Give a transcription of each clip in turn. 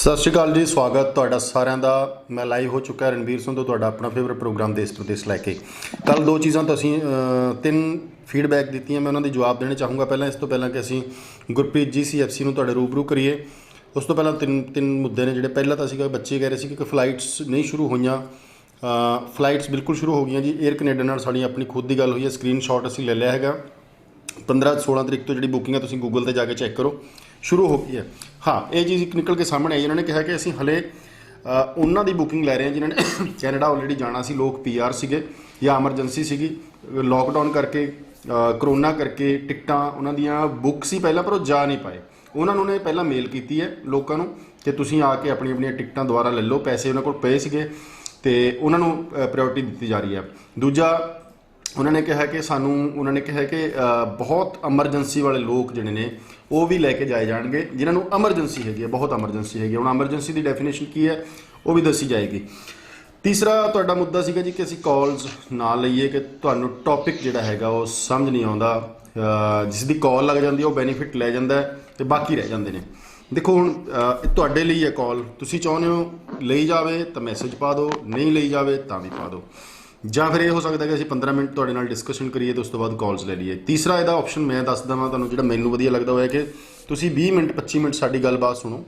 ਸਤਿ ਸ਼੍ਰੀ ਅਕਾਲ ਜੀ। ਸਵਾਗਤ ਤੁਹਾਡਾ ਸਾਰਿਆਂ ਦਾ। ਮੈਂ ਲਾਈਵ ਹੋ ਚੁੱਕਾ ਰਣਵੀਰ ਸਿੰਘ ਤੋਂ, ਤੁਹਾਡਾ ਆਪਣਾ ਫੇਵਰਟ ਪ੍ਰੋਗਰਾਮ ਦੇਸ਼ ਪ੍ਰਦੇਸ਼ ਲੈ ਕੇ। ਕੱਲ ਦੋ ਚੀਜ਼ਾਂ ਤਾਂ ਅਸੀਂ ਤਿੰਨ ਫੀਡਬੈਕ ਦਿੱਤੀਆਂ, ਮੈਂ ਉਹਨਾਂ ਦੇ ਜਵਾਬ ਦੇਣੇ ਚਾਹੂੰਗਾ। ਪਹਿਲਾਂ ਇਸ ਤੋਂ ਪਹਿਲਾਂ ਕਿ ਅਸੀਂ ਗੁਰਪ੍ਰੀਤ ਜੀ CFC ਨੂੰ ਤੁਹਾਡੇ ਰੂਬਰੂ ਕਰੀਏ, ਉਸ ਤੋਂ ਪਹਿਲਾਂ ਤਿੰਨ ਮੁੱਦੇ ਨੇ ਜਿਹੜੇ। ਪਹਿਲਾਂ ਤਾਂ ਸੀਗਾ, ਬੱਚੇ ਕਹਿ ਰਹੇ ਸੀ ਕਿ ਫਲਾਈਟਸ ਨਹੀਂ ਸ਼ੁਰੂ ਹੋਈਆਂ। ਫਲਾਈਟਸ ਬਿਲਕੁਲ ਸ਼ੁਰੂ ਹੋ ਗਈਆਂ ਜੀ। ਏਅਰ ਕੈਨੇਡਾ ਨਾਲ ਸਾਡੀ ਆਪਣੀ ਖੁਦ ਦੀ ਗੱਲ ਹੋਈ ਹੈ, ਸਕਰੀਨਸ਼ਾਟ ਅਸੀਂ ਲੈ ਲਿਆ ਹੈਗਾ। 15-16 ਤਰੀਕ ਤੋਂ ਜਿਹੜੀ ਬੁਕਿੰਗ ਹੈ ਤੁਸੀਂ ਗੂਗਲ 'ਤੇ ਜਾ ਕੇ ਚੈੱਕ ਕਰੋ, ਸ਼ੁਰੂ ਹੋ ਗਈ ਹੈ। ਹਾਂ, ਇਹ ਚੀਜ਼ ਇੱਕ ਨਿਕਲ ਕੇ ਸਾਹਮਣੇ ਆਈ। ਉਹਨਾਂ ਨੇ ਕਿਹਾ ਕਿ ਅਸੀਂ ਹਲੇ ਉਹਨਾਂ ਦੀ ਬੁਕਿੰਗ ਲੈ ਰਹੇ ਹਾਂ ਜਿਨ੍ਹਾਂ ਨੇ ਕੈਨੇਡਾ ਆਲਰੇਡੀ ਜਾਣਾ ਸੀ। ਲੋਕ PR ਸੀਗੇ ਜਾਂ ਐਮਰਜੈਂਸੀ ਸੀਗੀ, ਲੋਕਡਾਊਨ ਕਰਕੇ, ਕਰੋਨਾ ਕਰਕੇ ਟਿਕਟਾਂ ਉਹਨਾਂ ਦੀਆਂ ਬੁੱਕ ਸੀ ਪਹਿਲਾਂ, ਪਰ ਉਹ ਜਾ ਨਹੀਂ ਪਾਏ। ਉਹਨਾਂ ਨੂੰ ਨੇ ਪਹਿਲਾਂ ਮੇਲ ਕੀਤੀ ਹੈ ਲੋਕਾਂ ਨੂੰ ਕਿ ਤੁਸੀਂ ਆ ਕੇ ਆਪਣੀਆਂ ਟਿਕਟਾਂ ਦੁਬਾਰਾ ਲੈ ਲਓ। ਪੈਸੇ ਉਹਨਾਂ ਕੋਲ ਪਏ ਸੀਗੇ ਅਤੇ ਉਹਨਾਂ ਨੂੰ ਪ੍ਰਾਇਓਰਟੀ ਦਿੱਤੀ ਜਾ ਰਹੀ ਹੈ। ਦੂਜਾ, ਉਹਨਾਂ ਨੇ ਕਿਹਾ ਕਿ ਬਹੁਤ ਐਮਰਜੈਂਸੀ ਵਾਲੇ ਲੋਕ ਜਿਹੜੇ ਨੇ ਉਹ ਵੀ ਲੈ ਕੇ ਜਾਏ ਜਾਣਗੇ, ਜਿਨ੍ਹਾਂ ਨੂੰ ਐਮਰਜੈਂਸੀ ਹੈਗੀ ਹੈ, ਬਹੁਤ ਐਮਰਜੈਂਸੀ ਹੈਗੀ ਹੈ। ਹੁਣ ਐਮਰਜੈਂਸੀ ਦੀ ਡੈਫੀਨੇਸ਼ਨ ਕੀ ਹੈ ਉਹ ਵੀ ਦੱਸੀ ਜਾਏਗੀ। ਤੀਸਰਾ ਤੁਹਾਡਾ ਮੁੱਦਾ ਸੀਗਾ ਜੀ ਕਿ ਅਸੀਂ ਕਾਲਸ ਨਾ ਲਈਏ, ਕਿ ਤੁਹਾਨੂੰ ਟੌਪਿਕ ਜਿਹੜਾ ਹੈਗਾ ਉਹ ਸਮਝ ਨਹੀਂ ਆਉਂਦਾ। ਜਿਸ ਦੀ ਕਾਲ ਲੱਗ ਜਾਂਦੀ ਹੈ ਉਹ ਬੈਨੀਫਿਟ ਲੈ ਜਾਂਦਾ ਅਤੇ ਬਾਕੀ ਰਹਿ ਜਾਂਦੇ ਨੇ। ਦੇਖੋ ਹੁਣ ਤੁਹਾਡੇ ਲਈ ਹੈ ਕਾਲ, ਤੁਸੀਂ ਚਾਹੁੰਦੇ ਹੋ ਲਈ ਜਾਵੇ ਤਾਂ ਮੈਸੇਜ ਪਾ ਦਿਓ, ਨਹੀਂ ਲਈ ਜਾਵੇ ਤਾਂ ਵੀ ਪਾ ਦਿਓ। ਜਾਂ ਫਿਰ ਇਹ ਹੋ ਸਕਦਾ ਕਿ ਅਸੀਂ 15 ਮਿੰਟ ਤੁਹਾਡੇ ਨਾਲ ਡਿਸਕਸ਼ਨ ਕਰੀਏ ਅਤੇ ਉਸ ਤੋਂ ਬਾਅਦ ਕਾਲਸ ਲੈ ਲਈਏ। ਤੀਸਰਾ ਇਹਦਾ ਆਪਸ਼ਨ ਮੈਂ ਦੱਸ ਦੇਵਾਂ ਤੁਹਾਨੂੰ, ਜਿਹੜਾ ਮੈਨੂੰ ਵਧੀਆ ਲੱਗਦਾ ਹੋਇਆ, ਕਿ ਤੁਸੀਂ 20 ਮਿੰਟ 25 ਮਿੰਟ ਸਾਡੀ ਗੱਲਬਾਤ ਸੁਣੋ,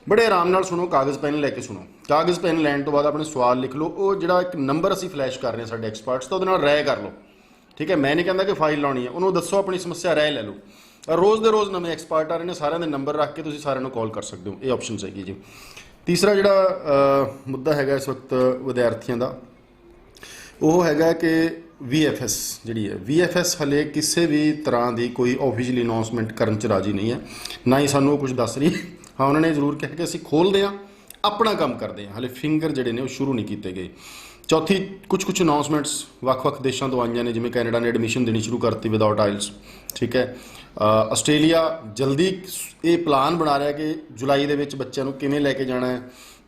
ਬੜੇ ਆਰਾਮ ਨਾਲ ਸੁਣੋ, ਕਾਗਜ਼ ਪੈਨ ਲੈ ਕੇ ਸੁਣੋ। ਕਾਗਜ਼ ਪੈਨ ਲੈਣ ਤੋਂ ਬਾਅਦ ਆਪਣੇ ਸਵਾਲ ਲਿਖ ਲਓ। ਉਹ ਜਿਹੜਾ ਇੱਕ ਨੰਬਰ ਅਸੀਂ ਫਲੈਸ਼ ਕਰ ਰਹੇ ਹਾਂ ਸਾਡੇ ਐਕਸਪਰਟਸ ਤਾਂ ਉਹਦੇ ਨਾਲ ਰਾਏ ਕਰ ਲਓ, ਠੀਕ ਹੈ। ਮੈਂ ਨਹੀਂ ਕਹਿੰਦਾ ਕਿ ਫਾਈਲ ਲਾਉਣੀ ਹੈ, ਉਹਨੂੰ ਦੱਸੋ ਆਪਣੀ ਸਮੱਸਿਆ, ਰਾਏ ਲੈ ਲਓ। ਰੋਜ਼ ਦੇ ਰੋਜ਼ ਨਵੇਂ ਐਕਸਪਰਟ ਆ ਰਹੇ ਨੇ, ਸਾਰਿਆਂ ਦੇ ਨੰਬਰ ਰੱਖ ਕੇ ਤੁਸੀਂ ਸਾਰਿਆਂ ਨੂੰ ਕਾਲ ਕਰ ਸਕਦੇ ਹੋ। ਇਹ ਆਪਸ਼ਨ ਹੈਗੀ ਜੀ। ਤੀਸਰਾ ਜਿਹੜਾ ਮੁੱਦਾ ਹੈਗਾ ਇਸ ਵਕਤ ਵਿਦਿਆਰਥੀਆਂ ਦਾ, ਉਹ ਹੈਗਾ ਕਿ VFS ਜਿਹੜੀ ਹੈ, VFS ਹਲੇ ਕਿਸੇ ਵੀ ਤਰ੍ਹਾਂ ਦੀ ਕੋਈ ਆਫੀਸ਼ੀਅਲੀ ਅਨਾਊਂਸਮੈਂਟ ਕਰਨ 'ਚ ਰਾਜੀ ਨਹੀਂ ਹੈ, ਨਾ ਹੀ ਸਾਨੂੰ ਉਹ ਕੁਝ ਦੱਸ ਰਹੀ। ਹਾਂ, ਉਹਨਾਂ ਨੇ ਜ਼ਰੂਰ ਕਿਹਾ ਕਿ ਅਸੀਂ ਖੋਲ੍ਹਦੇ ਹਾਂ, ਆਪਣਾ ਕੰਮ ਕਰਦੇ ਹਾਂ। ਹਲੇ ਫਿੰਗਰ ਜਿਹੜੇ ਨੇ ਉਹ ਸ਼ੁਰੂ ਨਹੀਂ ਕੀਤੇ ਗਏ। ਚੌਥੀ, ਕੁਛ ਅਨਾਊਂਸਮੈਂਟਸ ਵੱਖ-ਵੱਖ ਦੇਸ਼ਾਂ ਤੋਂ ਆਈਆਂ ਨੇ, ਜਿਵੇਂ ਕੈਨੇਡਾ ਨੇ ਐਡਮਿਸ਼ਨ ਦੇਣੀ ਸ਼ੁਰੂ ਕਰਤੀ ਵਿਦਆਊਟ ਆਇਲਸ, ਠੀਕ ਹੈ। ਆਸਟ੍ਰੇਲੀਆ ਜਲਦੀ ਇਹ ਪਲਾਨ ਬਣਾ ਰਿਹਾ ਕਿ ਜੁਲਾਈ ਦੇ ਵਿੱਚ ਬੱਚਿਆਂ ਨੂੰ ਕਿਵੇਂ ਲੈ ਕੇ ਜਾਣਾ ਹੈ,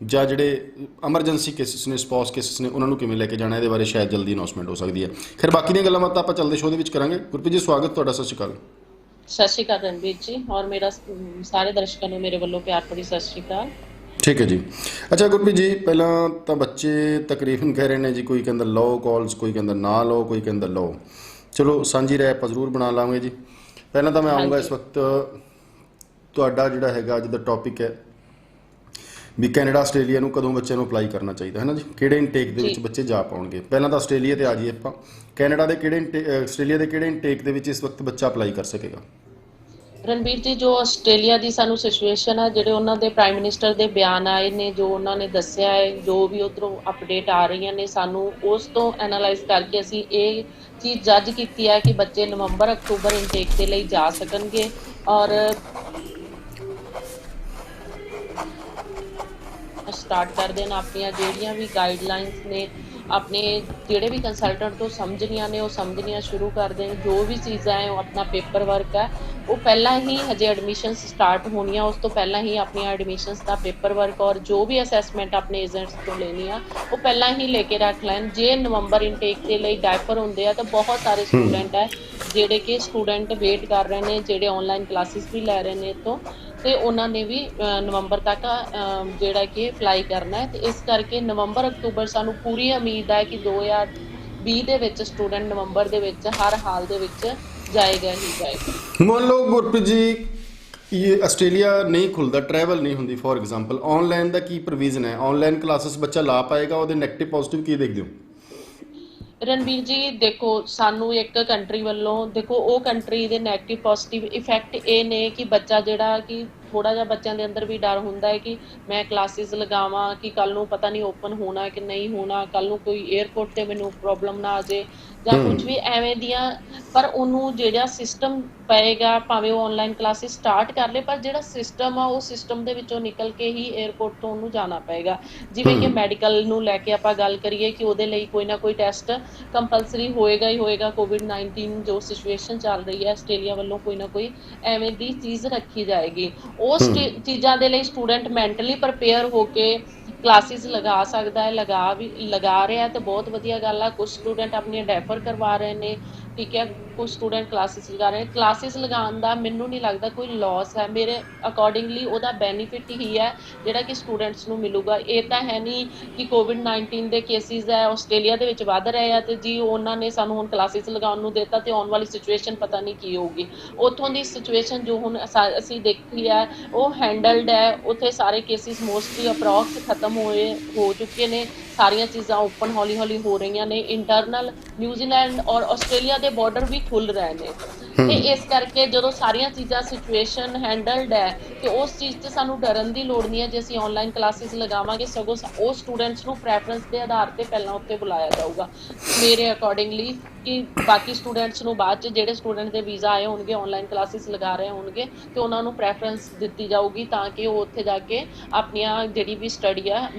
ਜਾਂ ਜਿਹੜੇ ਐਮਰਜੈਂਸੀ ਕੇਸਿਸ ਨੇ, ਸਪੌਸ ਕੇਸਿਸ ਨੇ, ਉਹਨਾਂ ਨੂੰ ਕਿਵੇਂ ਲੈ ਕੇ ਜਾਣਾ, ਇਹਦੇ ਬਾਰੇ ਸ਼ਾਇਦ ਜਲਦੀ ਅਨਾਊਂਸਮੈਂਟ ਹੋ ਸਕਦੀ ਹੈ। ਖੈਰ, ਬਾਕੀ ਦੀਆਂ ਗੱਲਾਂ ਬਾਤਾਂ ਆਪਾਂ ਚੱਲਦੇ ਸ਼ੋਅ ਦੇ ਵਿੱਚ ਕਰਾਂਗੇ। ਗੁਰਪ੍ਰੀਤ ਜੀ, ਸਵਾਗਤ ਤੁਹਾਡਾ। ਸਤਿ ਸ਼੍ਰੀ ਅਕਾਲ। ਸਤਿ ਸ਼੍ਰੀ ਅਕਾਲ ਰਣਵੀਰ ਜੀ, ਔਰ ਮੇਰਾ ਸਾਰੇ ਦਰਸ਼ਕਾਂ ਨੂੰ ਮੇਰੇ ਵੱਲੋਂ ਪਿਆਰ ਭਰੀ ਸਤਿ ਸ਼੍ਰੀ ਅਕਾਲ। ਠੀਕ ਹੈ ਜੀ। ਅੱਛਾ ਗੁਰਪ੍ਰੀਤ ਜੀ, ਪਹਿਲਾਂ ਤਾਂ ਬੱਚੇ ਤਕਰੀਬਨ ਕਹਿ ਰਹੇ ਨੇ ਜੀ, ਕੋਈ ਕਹਿੰਦਾ ਲਓ ਕਾਲਸ, ਕੋਈ ਕਹਿੰਦਾ ਨਾ ਲਓ, ਕੋਈ ਕਹਿੰਦਾ ਲਓ। ਚਲੋ ਸਾਂਝੀ ਰਾਏ ਆਪਾਂ ਜ਼ਰੂਰ ਬਣਾ ਲਾਂਗੇ ਜੀ। ਪਹਿਲਾਂ ਤਾਂ ਮੈਂ ਆਊਂਗਾ ਇਸ ਵਕਤ, ਤੁਹਾਡਾ ਜਿਹੜਾ ਹੈਗਾ ਅੱਜ ਦਾ ਟੌਪਿਕ ਹੈ ਵੀ ਕੈਨੇਡਾ ਆਸਟ੍ਰੇਲੀਆ ਨੂੰ ਕਦੋਂ ਬੱਚਿਆਂ ਨੂੰ ਅਪਲਾਈ ਕਰਨਾ ਚਾਹੀਦਾ ਹੈ ਨਾ ਜੀ, ਕਿਹੜੇ ਇਨਟੇਕ ਦੇ ਵਿੱਚ ਬੱਚੇ ਜਾ ਪਾਉਣਗੇ। ਪਹਿਲਾਂ ਤਾਂ ਆਸਟ੍ਰੇਲੀਆ 'ਤੇ ਆ ਜਾਈਏ ਆਪਾਂ। ਕੈਨੇਡਾ ਦੇ ਆਸਟ੍ਰੇਲੀਆ ਦੇ ਕਿਹੜੇ ਇਨਟੇਕ ਦੇ ਵਿੱਚ ਇਸ ਵਕਤ ਬੱਚਾ ਅਪਲਾਈ ਕਰ ਸਕੇਗਾ? ਰਣਵੀਰ ਜੀ, ਜੋ ਆਸਟ੍ਰੇਲੀਆ ਦੀ ਸਾਨੂੰ ਸਿਚੁਏਸ਼ਨ ਆ, ਜਿਹੜੇ ਉਹਨਾਂ ਦੇ ਪ੍ਰਾਈਮ ਮਿਨਿਸਟਰ ਦੇ ਬਿਆਨ ਆਏ ਨੇ, ਜੋ ਉਹਨਾਂ ਨੇ ਦੱਸਿਆ ਹੈ, ਜੋ ਵੀ ਉੱਧਰੋਂ ਅਪਡੇਟ ਆ ਰਹੀਆਂ ਨੇ, ਸਾਨੂੰ ਉਸ ਤੋਂ ਐਨਾਲਾਈਜ਼ ਕਰਕੇ ਅਸੀਂ ਇਹ ਚੀਜ਼ ਜੱਜ ਕੀਤੀ ਹੈ ਕਿ ਬੱਚੇ ਨਵੰਬਰ-ਅਕਤੂਬਰ ਇਨਟੇਕ ਦੇ ਲਈ ਜਾ ਸਕਣਗੇ। ਔਰ ਸਟਾਰਟ ਕਰਦੇ ਨੇ ਆਪਣੀਆਂ ਜਿਹੜੀਆਂ ਵੀ ਗਾਈਡਲਾਈਨਸ ਨੇ, ਆਪਣੇ ਜਿਹੜੇ ਵੀ ਕੰਸਲਟੈਂਟ ਤੋਂ ਸਮਝਣੀਆਂ ਨੇ ਉਹ ਸਮਝਣੀਆਂ ਸ਼ੁਰੂ ਕਰ ਦੇਣ। ਜੋ ਵੀ ਚੀਜ਼ਾਂ ਹੈ, ਉਹ ਆਪਣਾ ਪੇਪਰ ਵਰਕ ਹੈ, ਉਹ ਪਹਿਲਾਂ ਹੀ, ਹਜੇ ਐਡਮਿਸ਼ਨਸ ਸਟਾਰਟ ਹੋਣੀਆਂ ਉਸ ਤੋਂ ਪਹਿਲਾਂ ਹੀ ਆਪਣੀਆਂ ਐਡਮਿਸ਼ਨਸ ਦਾ ਪੇਪਰ ਵਰਕ ਔਰ ਜੋ ਵੀ ਅਸੈਸਮੈਂਟ ਆਪਣੇ ਏਜੰਟਸ ਤੋਂ ਲੈਣੀ ਆ ਉਹ ਪਹਿਲਾਂ ਹੀ ਲੈ ਕੇ ਰੱਖ ਲੈਣ। ਜੇ ਨਵੰਬਰ ਇਨਟੇਕ ਦੇ ਲਈ ਡਾਇਫਰ ਹੁੰਦੇ ਆ ਤਾਂ ਬਹੁਤ ਸਾਰੇ ਸਟੂਡੈਂਟ ਹੈ ਜਿਹੜੇ ਕਿ ਵੇਟ ਕਰ ਰਹੇ ਨੇ, ਜਿਹੜੇ ਆਨਲਾਈਨ ਕਲਾਸਿਸ ਵੀ ਲੈ ਰਹੇ ਨੇ ਇੱਥੋਂ, ਅਤੇ ਉਹਨਾਂ ਨੇ ਵੀ ਨਵੰਬਰ ਤੱਕ ਜਿਹੜਾ ਕਿ ਅਪਲਾਈ ਕਰਨਾ ਹੈ। ਅਤੇ ਇਸ ਕਰਕੇ ਨਵੰਬਰ-ਅਕਤੂਬਰ ਸਾਨੂੰ ਪੂਰੀ ਉਮੀਦ ਹੈ ਕਿ 2020 ਦੇ ਵਿੱਚ ਸਟੂਡੈਂਟ ਨਵੰਬਰ ਦੇ ਵਿੱਚ ਹਰ ਹਾਲ ਦੇ ਵਿੱਚ ਜਾਏਗਾ ਹੀ ਜਾਏਗਾ। ਮੰਨ ਲਓ ਗੁਰਪ੍ਰੀਤ ਜੀ, ਇਹ ਆਸਟ੍ਰੇਲੀਆ ਨਹੀਂ ਖੁੱਲ੍ਹਦਾ, ਟਰੈਵਲ ਨਹੀਂ ਹੁੰਦੀ, for example, online the Ki provision ਹੈ? ਆਨਲਾਈਨ ਕਲਾਸਿਸ ਬੱਚਾ ਲਾ ਪਾਏਗਾ? ਉਹਦੇ ਨੈਗੇਟਿਵ ਪੋਜ਼ੀਟਿਵ ਕੀ ਦੇਖਦੇ ਹੋ? ਰਣਵੀਰ ਜੀ, ਦੇਖੋ, ਸਾਨੂੰ ਇੱਕ ਕੰਟਰੀ ਵੱਲੋਂ, ਦੇਖੋ, ਉਹ ਕੰਟਰੀ ਦੇ ਨੈਗੇਟਿਵ ਪੋਜ਼ੀਟਿਵ ਇਫੈਕਟ ਇਹ ਨੇ ਕਿ ਬੱਚਾ ਜਿਹੜਾ ਕਿ ਥੋੜ੍ਹਾ ਜਿਹਾ ਬੱਚਿਆਂ ਦੇ ਅੰਦਰ ਵੀ ਡਰ ਹੁੰਦਾ ਹੈ ਕਿ ਮੈਂ ਕਲਾਸਿਸ ਲਗਾਵਾਂ ਕਿ ਕੱਲ੍ਹ ਨੂੰ ਪਤਾ ਨਹੀਂ ਓਪਨ ਹੋਣਾ ਕਿ ਨਹੀਂ ਹੋਣਾ, ਕੱਲ੍ਹ ਨੂੰ ਕੋਈ ਏਅਰਪੋਰਟ 'ਤੇ ਮੈਨੂੰ ਪ੍ਰੋਬਲਮ ਨਾ ਆ ਜਾਏ ਜਾਂ ਕੁਝ ਵੀ ਐਵੇਂ ਦੀਆਂ। ਪਰ ਉਹਨੂੰ ਜਿਹੜਾ ਸਿਸਟਮ ਪਏਗਾ, ਭਾਵੇਂ ਉਹ ਆਨਲਾਈਨ ਕਲਾਸਿਸ ਸਟਾਰਟ ਕਰ ਲਏ, ਪਰ ਜਿਹੜਾ ਸਿਸਟਮ ਆ ਉਹ ਸਿਸਟਮ ਦੇ ਵਿੱਚੋਂ ਨਿਕਲ ਕੇ ਹੀ ਏਅਰਪੋਰਟ ਤੋਂ ਉਹਨੂੰ ਜਾਣਾ ਪਏਗਾ। ਜਿਵੇਂ ਕਿ ਮੈਡੀਕਲ ਨੂੰ ਲੈ ਕੇ ਆਪਾਂ ਗੱਲ ਕਰੀਏ ਕਿ ਉਹਦੇ ਲਈ ਕੋਈ ਨਾ ਕੋਈ ਟੈਸਟ ਕੰਪਲਸਰੀ ਹੋਏਗਾ ਹੀ ਹੋਏਗਾ। ਕੋਵਿਡ-19 ਜੋ ਸਿਚੁਏਸ਼ਨ ਚੱਲ ਰਹੀ ਹੈ, ਆਸਟ੍ਰੇਲੀਆ ਵੱਲੋਂ ਕੋਈ ਨਾ ਕੋਈ ਐਵੇਂ ਦੀ ਚੀਜ਼ ਰੱਖੀ ਜਾਏਗੀ। ਉਸ ਚੀਜ਼ਾਂ ਦੇ ਲਈ ਸਟੂਡੈਂਟ ਮੈਂਟਲੀ ਪ੍ਰਪੇਅਰ ਹੋ ਕੇ ਕਲਾਸਿਸ ਲਗਾ ਸਕਦਾ ਹੈ, ਲਗਾ ਰਿਹਾ, ਤੇ ਬਹੁਤ ਵਧੀਆ ਗੱਲ ਆ। ਕੁਝ ਸਟੂਡੈਂਟ ਆਪਣੀਆਂ ਡੈਫਰ ਕਰਵਾ ਰਹੇ ਨੇ, ਠੀਕ ਹੈ, ਕੁਝ ਸਟੂਡੈਂਟ ਕਲਾਸਿਸ ਲਗਾ ਰਹੇ ਨੇ। ਕਲਾਸਿਸ ਲਗਾਉਣ ਦਾ ਮੈਨੂੰ ਨਹੀਂ ਲੱਗਦਾ ਕੋਈ ਲਾਸ ਹੈ, ਮੇਰੇ ਅਕੋਰਡਿੰਗਲੀ ਉਹਦਾ ਬੈਨੀਫਿਟ ਹੀ ਹੈ ਜਿਹੜਾ ਕਿ ਸਟੂਡੈਂਟਸ ਨੂੰ ਮਿਲੂਗਾ। ਇਹ ਤਾਂ ਹੈ ਨਹੀਂ ਕਿ ਕੋਵਿਡ-19 ਦੇ ਕੇਸਿਸ ਹੈ ਆਸਟ੍ਰੇਲੀਆ ਦੇ ਵਿੱਚ ਵੱਧ ਰਹੇ ਆ ਤੇ ਜੀ ਉਹਨਾਂ ਨੇ ਸਾਨੂੰ ਹੁਣ ਕਲਾਸਿਸ ਲਗਾਉਣ ਨੂੰ ਦਿੱਤਾ ਤੇ ਆਉਣ ਵਾਲੀ ਸਿਚੁਏਸ਼ਨ ਪਤਾ ਨਹੀਂ ਕੀ ਹੋਊਗੀ। ਉੱਥੋਂ ਦੀ ਸਿਚੁਏਸ਼ਨ ਜੋ ਹੁਣ ਅਸੀਂ ਦੇਖੀ ਹੈ ਉਹ ਹੈਂਡਲਡ ਹੈ। ਉੱਥੇ ਸਾਰੇ ਕੇਸਿਸ ਮੋਸਟਲੀ ਅਪਰੋਕਸ ਖਤਮ ਹੋ ਚੁੱਕੇ ਨੇ, ਸਾਰੀਆਂ ਚੀਜ਼ਾਂ ਓਪਨ ਹੌਲੀ ਹੌਲੀ ਹੋ ਰਹੀਆਂ ਨੇ। ਇੰਟਰਨਲ ਨਿਊਜ਼ੀਲੈਂਡ ਔਰ ਆਸਟ੍ਰੇਲੀਆ ਦੇ ਬਾਰਡਰ ਵੀ ਖੁੱਲ ਰਹੇ ਨੇ ਤੇ ਇਸ ਕਰਕੇ ਜਦੋਂ ਸਾਰੀਆਂ ਚੀਜ਼ਾਂ ਸਿਚੁਏਸ਼ਨ ਹੈਂਡਲਡ ਹੈ ਤੇ ਉਸ ਚੀਜ਼ 'ਚ ਸਾਨੂੰ ਡਰਨ ਦੀ ਲੋੜ ਨਹੀਂ ਹੈ। ਜੇ ਅਸੀਂ ਆਨਲਾਈਨ ਕਲਾਸਿਸ ਲਗਾਵਾਂਗੇ ਸਗੋਂ ਉਹ ਸਟੂਡੈਂਟਸ ਨੂੰ ਪ੍ਰੈਫਰੈਂਸ ਦੇ ਆਧਾਰ ਤੇ ਪਹਿਲਾਂ ਉੱਤੇ ਬੁਲਾਇਆ ਜਾਊਗਾ ਮੇਰੇ ਅਕੋਰਡਿੰਗਲੀ, ਕਿ ਬਾਕੀ ਸਟੂਡੈਂਟਸ ਨੂੰ ਬਾਅਦ 'ਚ ਜਿਹੜੇ ਸਟੂਡੈਂਟ ਦੇ ਵੀਜ਼ਾ ਆਏ ਹੋਣਗੇ ਆਨਲਾਈਨ ਕਲਾਸਿਸ ਲਗਾ ਰਹੇ ਹੋਣਗੇ ਤੇ ਉਹਨਾਂ ਨੂੰ ਪ੍ਰੈਫਰੈਂਸ ਦਿੱਤੀ ਜਾਊਗੀ ਤਾਂ ਕਿ ਉਹ ਉੱਥੇ ਜਾ ਕੇ ਆਪਣੀਆਂ ਜਿਹੜੀ ਵੀ ਸਟੱਡੀ ਆ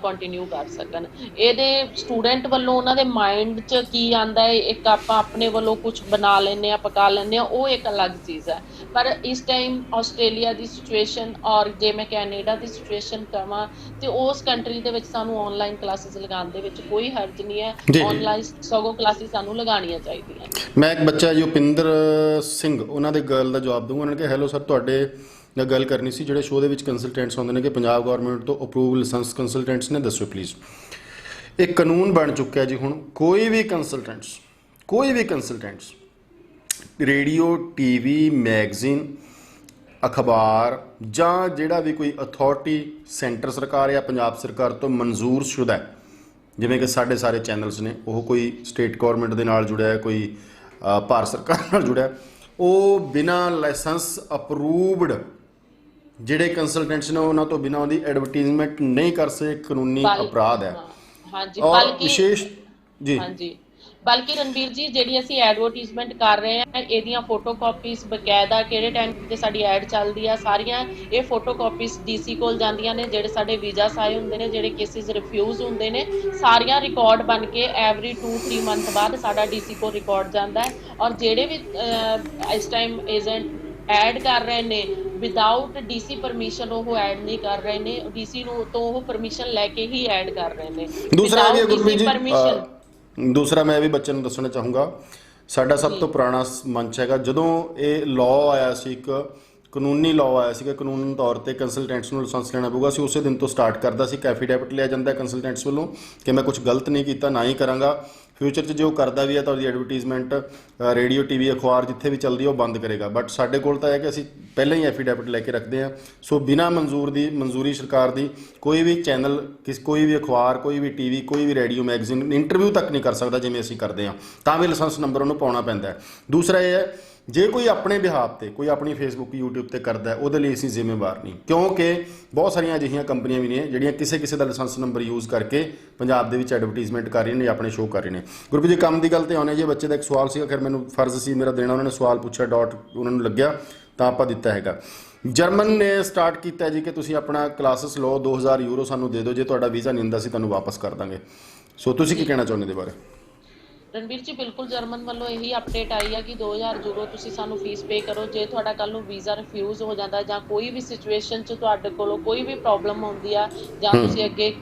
ਕੰਟੀਨਿਊ ਕਰ ਸਕਣ। ਇਹਦੇ ਸਟੂਡੈਂਟ ਵੱਲੋਂ ਉਹਨਾਂ ਦੇ ਮਾਈਂਡ 'ਚ ਕੀ ਆਉਂਦਾ ਹੈ, ਇੱਕ ਆਪਾਂ ਆਪਣੇ ਵੱਲੋਂ ਕੁਝ ਬਣਾ ਲੈਂਦੇ ਹਾਂ, ਪਕਾ ਲੈਂਦੇ ਹਾਂ, ਉਹ ਇੱਕ ਅਲੱਗ ਚੀਜ਼ ਹੈ। ਪਰ ਇਸ ਟਾਈਮ ਆਸਟ੍ਰੇਲੀਆ ਦੀ ਸਿਚੁਏਸ਼ਨ ਔਰ ਜੇ ਮੈਂ ਕੈਨੇਡਾ ਦੀ ਸਿਚੁਏਸ਼ਨ ਕਹਾਂ ਤੇ ਉਸ ਕੰਟਰੀ ਦੇ ਵਿੱਚ ਸਾਨੂੰ ਆਨਲਾਈਨ ਕਲਾਸਿਸ ਲਗਾਉਣ ਦੇ ਵਿੱਚ ਕੋਈ ਹਰਜ ਨਹੀਂ ਹੈ। ਆਨਲਾਈਨ ਸਗੋਂ ਕਲਾਸਿਸ ਸਾਨੂੰ ਲਗਾਉਣੀਆਂ ਚਾਹੀਦੀਆਂ। ਮੈਂ ਇੱਕ ਬੱਚਾ ਯੁਪਿੰਦਰ ਸਿੰਘ ਉਹਨਾਂ ਦੇ ਗੱਲ ਦਾ ਜਵਾਬ ਦੂੰਗਾ। ਉਹਨਾਂ ਨੇ ਕਿਹਾ ਹੈਲੋ ਸਰ, ਤੁਹਾਡੇ ਨਾਲ ਗੱਲ ਕਰਨੀ ਸੀ। ਜਿਹੜੇ ਸ਼ੋਅ ਦੇ ਵਿੱਚ ਕੰਸਲਟੈਂਟਸ ਹੁੰਦੇ ਨੇ ਕਿ ਪੰਜਾਬ ਗੌਰਮੈਂਟ ਤੋਂ ਅਪਰੂਵਲ ਲਾਇਸੈਂਸ ਕੰਸਲਟੈਂਟਸ ਨੇ, ਦੱਸੋ ਪਲੀਜ਼। ਇਹ ਕਾਨੂੰਨ ਬਣ ਚੁੱਕਿਆ ਜੀ ਹੁਣ, ਕੋਈ ਵੀ ਕੰਸਲਟੈਂਟਸ ਰੇਡੀਓ, ਟੀਵੀ, ਮੈਗਜ਼ੀਨ, ਅਖਬਾਰ ਜਾਂ ਜਿਹੜਾ ਵੀ ਕੋਈ ਅਥਾਰਟੀ ਸੈਂਟਰ ਸਰਕਾਰ ਜਾਂ ਪੰਜਾਬ ਸਰਕਾਰ ਤੋਂ ਮਨਜ਼ੂਰ ਸ਼ੁਦਾ, ਜਿਵੇਂ ਕਿ ਸਾਡੇ ਸਾਰੇ ਚੈਨਲਸ ਨੇ, ਉਹ ਕੋਈ ਸਟੇਟ ਗੌਰਮੈਂਟ ਦੇ ਨਾਲ ਜੁੜਿਆ ਹੈ, ਕੋਈ ਭਾਰਤ ਸਰਕਾਰ ਨਾਲ ਜੁੜਿਆ, ਉਹ ਬਿਨਾਂ ਲਾਇਸੈਂਸ ਅਪਰੂਵਡ ਜਿਹੜੇ ਕੰਸਲਟੈਂਟਸ ਨੇ ਉਹਨਾਂ ਤੋਂ ਬਿਨਾਂ ਉਹਦੀ ਐਡਵਰਟੀਜ਼ਮੈਂਟ ਨਹੀਂ ਕਰ ਸਕਦੇ, ਕਾਨੂੰਨੀ ਅਪਰਾਧ ਹੈ। ਹਾਂਜੀ, ਔਰ ਵਿਸ਼ੇਸ਼ ਜੀ ਹਾਂਜੀ, ਬਲਕਿ ਰਣਬੀਰ ਜੀ ਜਿਹੜੀ ਅਸੀਂ ਐਡਵਰਟੀਜ਼ਮੈਂਟ ਕਰ ਰਹੇ ਹਾਂ ਇਹਦੀਆਂ ਫੋਟੋ ਕਾਪੀਜ਼ ਬਕਾਇਦਾ ਕਿਹੜੇ ਟਾਈਮ ਤੇ ਸਾਡੀ ਐਡ ਚੱਲਦੀ ਆ ਸਾਰੀਆਂ ਇਹ ਫੋਟੋ ਕਾਪੀਜ਼ ਡੀਸੀ ਕੋਲ ਜਾਂਦੀਆਂ ਨੇ। ਜਿਹੜੇ ਸਾਡੇ ਵੀਜ਼ਾਸ ਆਏ ਹੁੰਦੇ ਨੇ, ਜਿਹੜੇ ਕੇਸਿਸ ਰਿਫਿਊਜ਼ ਹੁੰਦੇ ਨੇ, ਸਾਰੀਆਂ ਰਿਕਾਰਡ ਬਣ ਕੇ ਐਵਰੀ 2-3 ਮੰਥ ਬਾਅਦ ਸਾਡਾ ਡੀਸੀ ਕੋਲ ਰਿਕਾਰਡ ਜਾਂਦਾ ਹੈ। ਔਰ ਜਿਹੜੇ ਵੀ ਇਸ ਟਾਈਮ ਏਜੰਟ ਐਡ ਕਰ ਰਹੇ ਨੇ ਵਿਦਾਊਟ ਡੀਸੀ ਪਰਮਿਸ਼ਨ ਉਹ ਐਡ ਨਹੀਂ ਕਰ ਰਹੇ ਨੇ, ਡੀਸੀ ਨੂੰ ਤੋਂ ਉਹ ਪਰਮਿਸ਼ਨ ਲੈ ਕੇ ਹੀ ਐਡ ਕਰ ਰਹੇ ਨੇ। ਦੂਸਰਾ ਮੈਂ ਵੀ ਬੱਚੇ ਨੂੰ ਦੱਸਣਾ ਚਾਹੂੰਗਾ, ਸਾਡਾ ਸਭ ਤੋਂ ਪੁਰਾਣਾ ਮੰਚ ਹੈਗਾ ਜਦੋਂ ਇਹ ਲਾਅ ਆਇਆ ਸੀ, ਇੱਕ ਕਾਨੂੰਨੀ ਲਾਅ ਆਇਆ ਸੀਗਾ, ਕਾਨੂੰਨ ਤੌਰ ਤੇ ਕੰਸਲਟੈਂਟਸ ਨੂੰ ਲਾਇਸੈਂਸ ਲੈਣਾ ਪਊਗਾ। ਅਸੀਂ ਉਸੇ ਦਿਨ ਤੋਂ ਸਟਾਰਟ ਕਰਦਾ ਸੀ, ਐਫੀਡੈਵਿਟ ਲਿਆ ਜਾਂਦਾ ਕੰਸਲਟੈਂਟਸ ਵੱਲੋਂ ਕਿ ਮੈਂ ਕੁਝ ਗਲਤ ਨਹੀਂ ਕੀਤਾ, ਨਾ ਹੀ ਕਰਾਂਗਾ ਫਿਊਚਰ 'ਚ। ਜੇ ਉਹ ਕਰਦਾ ਵੀ ਹੈ ਤਾਂ ਉਹਦੀ ਐਡਵਰਟੀਜ਼ਮੈਂਟ ਰੇਡੀਓ, ਟੀਵੀ, ਅਖਬਾਰ ਜਿੱਥੇ ਵੀ ਚੱਲਦੀ ਹੈ ਉਹ ਬੰਦ ਕਰੇਗਾ। ਬਟ ਸਾਡੇ ਕੋਲ ਤਾਂ ਹੈ ਕਿ ਅਸੀਂ ਪਹਿਲਾਂ ਹੀ ਐਫੀਡੈਵਿਟ ਲੈ ਕੇ ਰੱਖਦੇ ਹਾਂ। ਸੋ ਬਿਨਾਂ ਮਨਜ਼ੂਰੀ ਸਰਕਾਰ ਦੀ ਕੋਈ ਵੀ ਚੈਨਲ, ਕੋਈ ਵੀ ਅਖਬਾਰ, ਕੋਈ ਵੀ ਟੀਵੀ, ਕੋਈ ਵੀ ਰੇਡੀਓ, ਮੈਗਜ਼ੀਨ ਇੰਟਰਵਿਊ ਤੱਕ ਨਹੀਂ ਕਰ ਸਕਦਾ ਜਿਵੇਂ ਅਸੀਂ ਕਰਦੇ ਹਾਂ, ਤਾਂ ਵੀ ਲਾਇਸੈਂਸ ਨੰਬਰ ਉਹਨੂੰ ਪਾਉਣਾ ਪੈਂਦਾ ਹੈ। ਦੂਸਰਾ ਇਹ ਹੈ, ਜੇ ਕੋਈ ਆਪਣੇ ਬਿਹਾਫ ਤੇ ਕੋਈ ਆਪਣੀ ਫੇਸਬੁੱਕ, ਯੂਟਿਊਬ ਤੇ ਕਰਦਾ ਉਹਦੇ ਲਈ ਅਸੀਂ ਜ਼ਿੰਮੇਵਾਰ ਨਹੀਂ, ਕਿਉਂਕਿ ਬਹੁਤ ਸਾਰੀਆਂ ਅਜਿਹੀਆਂ ਕੰਪਨੀਆਂ ਵੀ ਨੇ ਜਿਹੜੀਆਂ ਕਿਸੇ ਦਾ ਲਾਇਸੈਂਸ ਨੰਬਰ ਯੂਜ਼ ਕਰਕੇ ਪੰਜਾਬ ਦੇ ਵਿੱਚ ਐਡਵਰਟੀਜ਼ਮੈਂਟ ਕਰ ਰਹੀਆਂ ਨੇ, ਆਪਣੇ ਸ਼ੋਅ ਕਰ ਰਹੇ ਨੇ। ਗੁਰਪ੍ਰੀਤ ਜੀ, ਕੰਮ ਦੀ ਗੱਲ ਤੇ ਆਉਂਦੇ ਜੀ, ਬੱਚੇ ਦਾ ਇੱਕ ਸਵਾਲ ਸੀਗਾ, ਖੈਰ ਮੈਨੂੰ ਫਰਜ਼ ਸੀ ਮੇਰਾ ਦੇਣਾ, ਉਹਨਾਂ ਨੇ ਸਵਾਲ ਪੁੱਛਿਆ, ਡਾਟ ਉਹਨਾਂ ਨੂੰ ਲੱਗਿਆ ਤਾਂ ਆਪਾਂ ਦਿੱਤਾ ਹੈਗਾ। ਜਰਮਨ ਨੇ ਸਟਾਰਟ ਕੀਤਾ ਜੀ ਕਿ ਤੁਸੀਂ ਆਪਣਾ ਕਲਾਸਿਸ ਲਓ, 2000 ਯੂਰੋ ਸਾਨੂੰ ਦੇ ਦਿਓ, ਜੇ ਤੁਹਾਡਾ ਵੀਜ਼ਾ ਨਹੀਂ ਹੁੰਦਾ ਅਸੀਂ ਤੁਹਾਨੂੰ ਵਾਪਸ ਕਰ ਦਾਂਗੇ। ਸੋ ਤੁਸੀਂ ਕੀ ਕਹਿਣਾ ਚਾਹੁੰਦੇ ਇਹਦੇ ਬਾਰੇ? ਰਣਬੀਰ ਜੀ, ਬਿਲਕੁਲ ਜਰਮਨ ਵੱਲੋਂ ਇਹੀ ਅਪਡੇਟ ਆਈ ਹੈ ਕਿ 2000 ਯੂਰੋ ਤੁਸੀਂ ਸਾਨੂੰ ਫੀਸ ਪੇ ਕਰੋ। ਜੇ ਤੁਹਾਡਾ ਕੱਲ ਨੂੰ ਵੀਜ਼ਾ ਰਿਫਿਊਜ਼ ਹੋ ਜਾਂਦਾ ਜਾਂ ਕੋਈ ਵੀ ਸਿਚੁਏਸ਼ਨ 'ਚ ਤੁਹਾਡੇ ਕੋਲੋਂ ਕੋਈ ਵੀ ਪ੍ਰੋਬਲਮ ਹੁੰਦੀ ਆ ਜਾਂ ਤੁਸੀਂ ਅੱਗੇ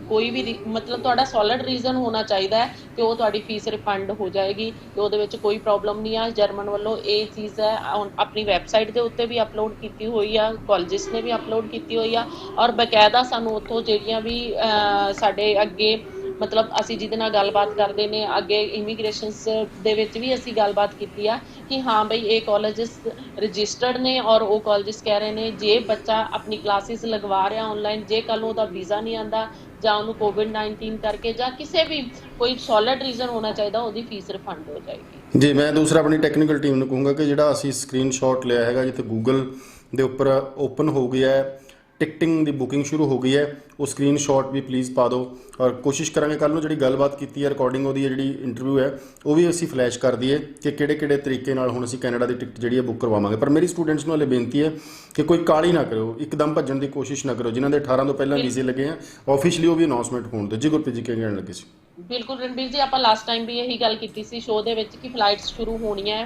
ਕੋਈ ਵੀ ਮਤਲਬ ਤੁਹਾਡਾ ਸੋਲਿਡ ਰੀਜ਼ਨ ਹੋਣਾ ਚਾਹੀਦਾ ਹੈ ਤੇ ਉਹ ਤੁਹਾਡੀ ਫੀਸ ਰਿਫੰਡ ਹੋ ਜਾਏਗੀ ਤੇ ਉਹਦੇ ਵਿੱਚ ਕੋਈ ਪ੍ਰੋਬਲਮ ਨਹੀਂ ਆ। ਜਰਮਨ ਵੱਲੋਂ ਇਹ ਚੀਜ਼ ਹੈ ਆਪਣੀ ਵੈਬਸਾਈਟ ਦੇ ਉੱਤੇ ਵੀ ਅਪਲੋਡ ਕੀਤੀ ਹੋਈ ਆ, ਕਾਲਜਿਸ ਨੇ ਵੀ ਅਪਲੋਡ ਕੀਤੀ ਹੋਈ ਆ ਔਰ ਬਕਾਇਦਾ ਸਾਨੂੰ ਉੱਥੋਂ ਜਿਹੜੀਆਂ ਵੀ ਸਾਡੇ ਅੱਗੇ ਮਤਲਬ ਅਸੀਂ ਜਿਹਦੇ ਨਾਲ ਗੱਲਬਾਤ ਕਰਦੇ ਨੇ ਅੱਗੇ ਇਮੀਗ੍ਰੇਸ਼ਨਸ ਦੇ ਵਿੱਚ ਵੀ ਅਸੀਂ ਗੱਲਬਾਤ ਕੀਤੀ ਆ ਕਿ ਹਾਂ ਬਈ ਇਹ ਕਾਲਜਿਸ ਰਜਿਸਟਰਡ ਨੇ ਔਰ ਉਹ ਕਾਲਜਿਸ ਕਹਿ ਰਹੇ ਨੇ ਜੇ ਬੱਚਾ ਆਪਣੀ ਕਲਾਸਿਸ ਲਗਵਾ ਰਿਹਾ ਆਨਲਾਈਨ, ਜੇ ਕੱਲ੍ਹ ਨੂੰ ਉਹਦਾ ਵੀਜ਼ਾ ਨਹੀਂ ਆਉਂਦਾ ਜਾਂ ਉਹਨੂੰ ਕੋਵਿਡ-19 ਕਰਕੇ ਜਾਂ ਕਿਸੇ ਵੀ ਕੋਈ ਸੋਲਿਡ ਰੀਜ਼ਨ ਹੋਣਾ ਚਾਹੀਦਾ, ਉਹਦੀ ਫੀਸ ਰਿਫੰਡ ਹੋ ਜਾਏਗੀ। ਜੀ, ਮੈਂ ਦੂਸਰਾ ਆਪਣੀ ਟੈਕਨੀਕਲ ਟੀਮ ਨੂੰ ਕਹੂੰਗਾ ਕਿ ਜਿਹੜਾ ਅਸੀਂ ਸਕਰੀਨਸ਼ਾਟ ਲਿਆ ਹੈਗਾ ਜਿੱਥੇ ਗੂਗਲ ਦੇ ਉੱਪਰ ਓਪਨ ਹੋ ਗਿਆ ਹੈ, ਟਿਕਟਿੰਗ ਦੀ ਬੁਕਿੰਗ ਸ਼ੁਰੂ ਹੋ ਗਈ ਹੈ, ਉਹ ਸਕਰੀਨਸ਼ਾਟ ਵੀ ਪਲੀਜ਼ ਪਾ ਦਿਓ ਔਰ ਕੋਸ਼ਿਸ਼ ਕਰਾਂਗੇ ਕੱਲ੍ਹ ਨੂੰ ਜਿਹੜੀ ਗੱਲਬਾਤ ਕੀਤੀ ਹੈ, ਰਿਕਾਰਡਿੰਗ ਉਹਦੀ ਜਿਹੜੀ ਇੰਟਰਵਿਊ ਹੈ ਉਹ ਵੀ ਅਸੀਂ ਫਲੈਸ਼ ਕਰ ਦਈਏ ਕਿ ਕਿਹੜੇ ਤਰੀਕੇ ਨਾਲ ਹੁਣ ਅਸੀਂ ਕੈਨੇਡਾ ਦੀ ਟਿਕਟ ਜਿਹੜੀ ਹੈ ਬੁੱਕ ਕਰਵਾਵਾਂਗੇ। ਪਰ ਮੇਰੀ ਸਟੂਡੈਂਟਸ ਨੂੰ ਹਲੇ ਬੇਨਤੀ ਹੈ ਕਿ ਕੋਈ ਕਾਹਲੀ ਨਾ ਕਰਿਓ, ਇੱਕਦਮ ਭੱਜਣ ਦੀ ਕੋਸ਼ਿਸ਼ ਨਾ ਕਰੋ। ਜਿਨ੍ਹਾਂ ਦੇ 18 ਤੋਂ ਪਹਿਲਾਂ ਵੀਜ਼ੇ ਲੱਗੇ ਆ ਆਫੀਸ਼ੀਅਲੀ ਉਹ ਵੀ ਅਨਾਉਂਸਮੈਂਟ ਹੋਣ ਦਿਓ। ਜੀ ਗੁਰਪ੍ਰੀਤ ਜੀ, ਕੀ ਕਹਿਣ ਲੱਗੇ ਸੀ? ਬਿਲਕੁਲ ਰਣਬੀਰ ਜੀ, ਆਪਾਂ ਲਾਸਟ ਟਾਈਮ ਵੀ ਇਹੀ ਗੱਲ ਕੀਤੀ ਸੀ ਸ਼ੋਅ ਦੇ ਵਿੱਚ ਕਿ ਫਲਾਈਟਸ ਸ਼ੁਰੂ ਹੋਣੀਆਂ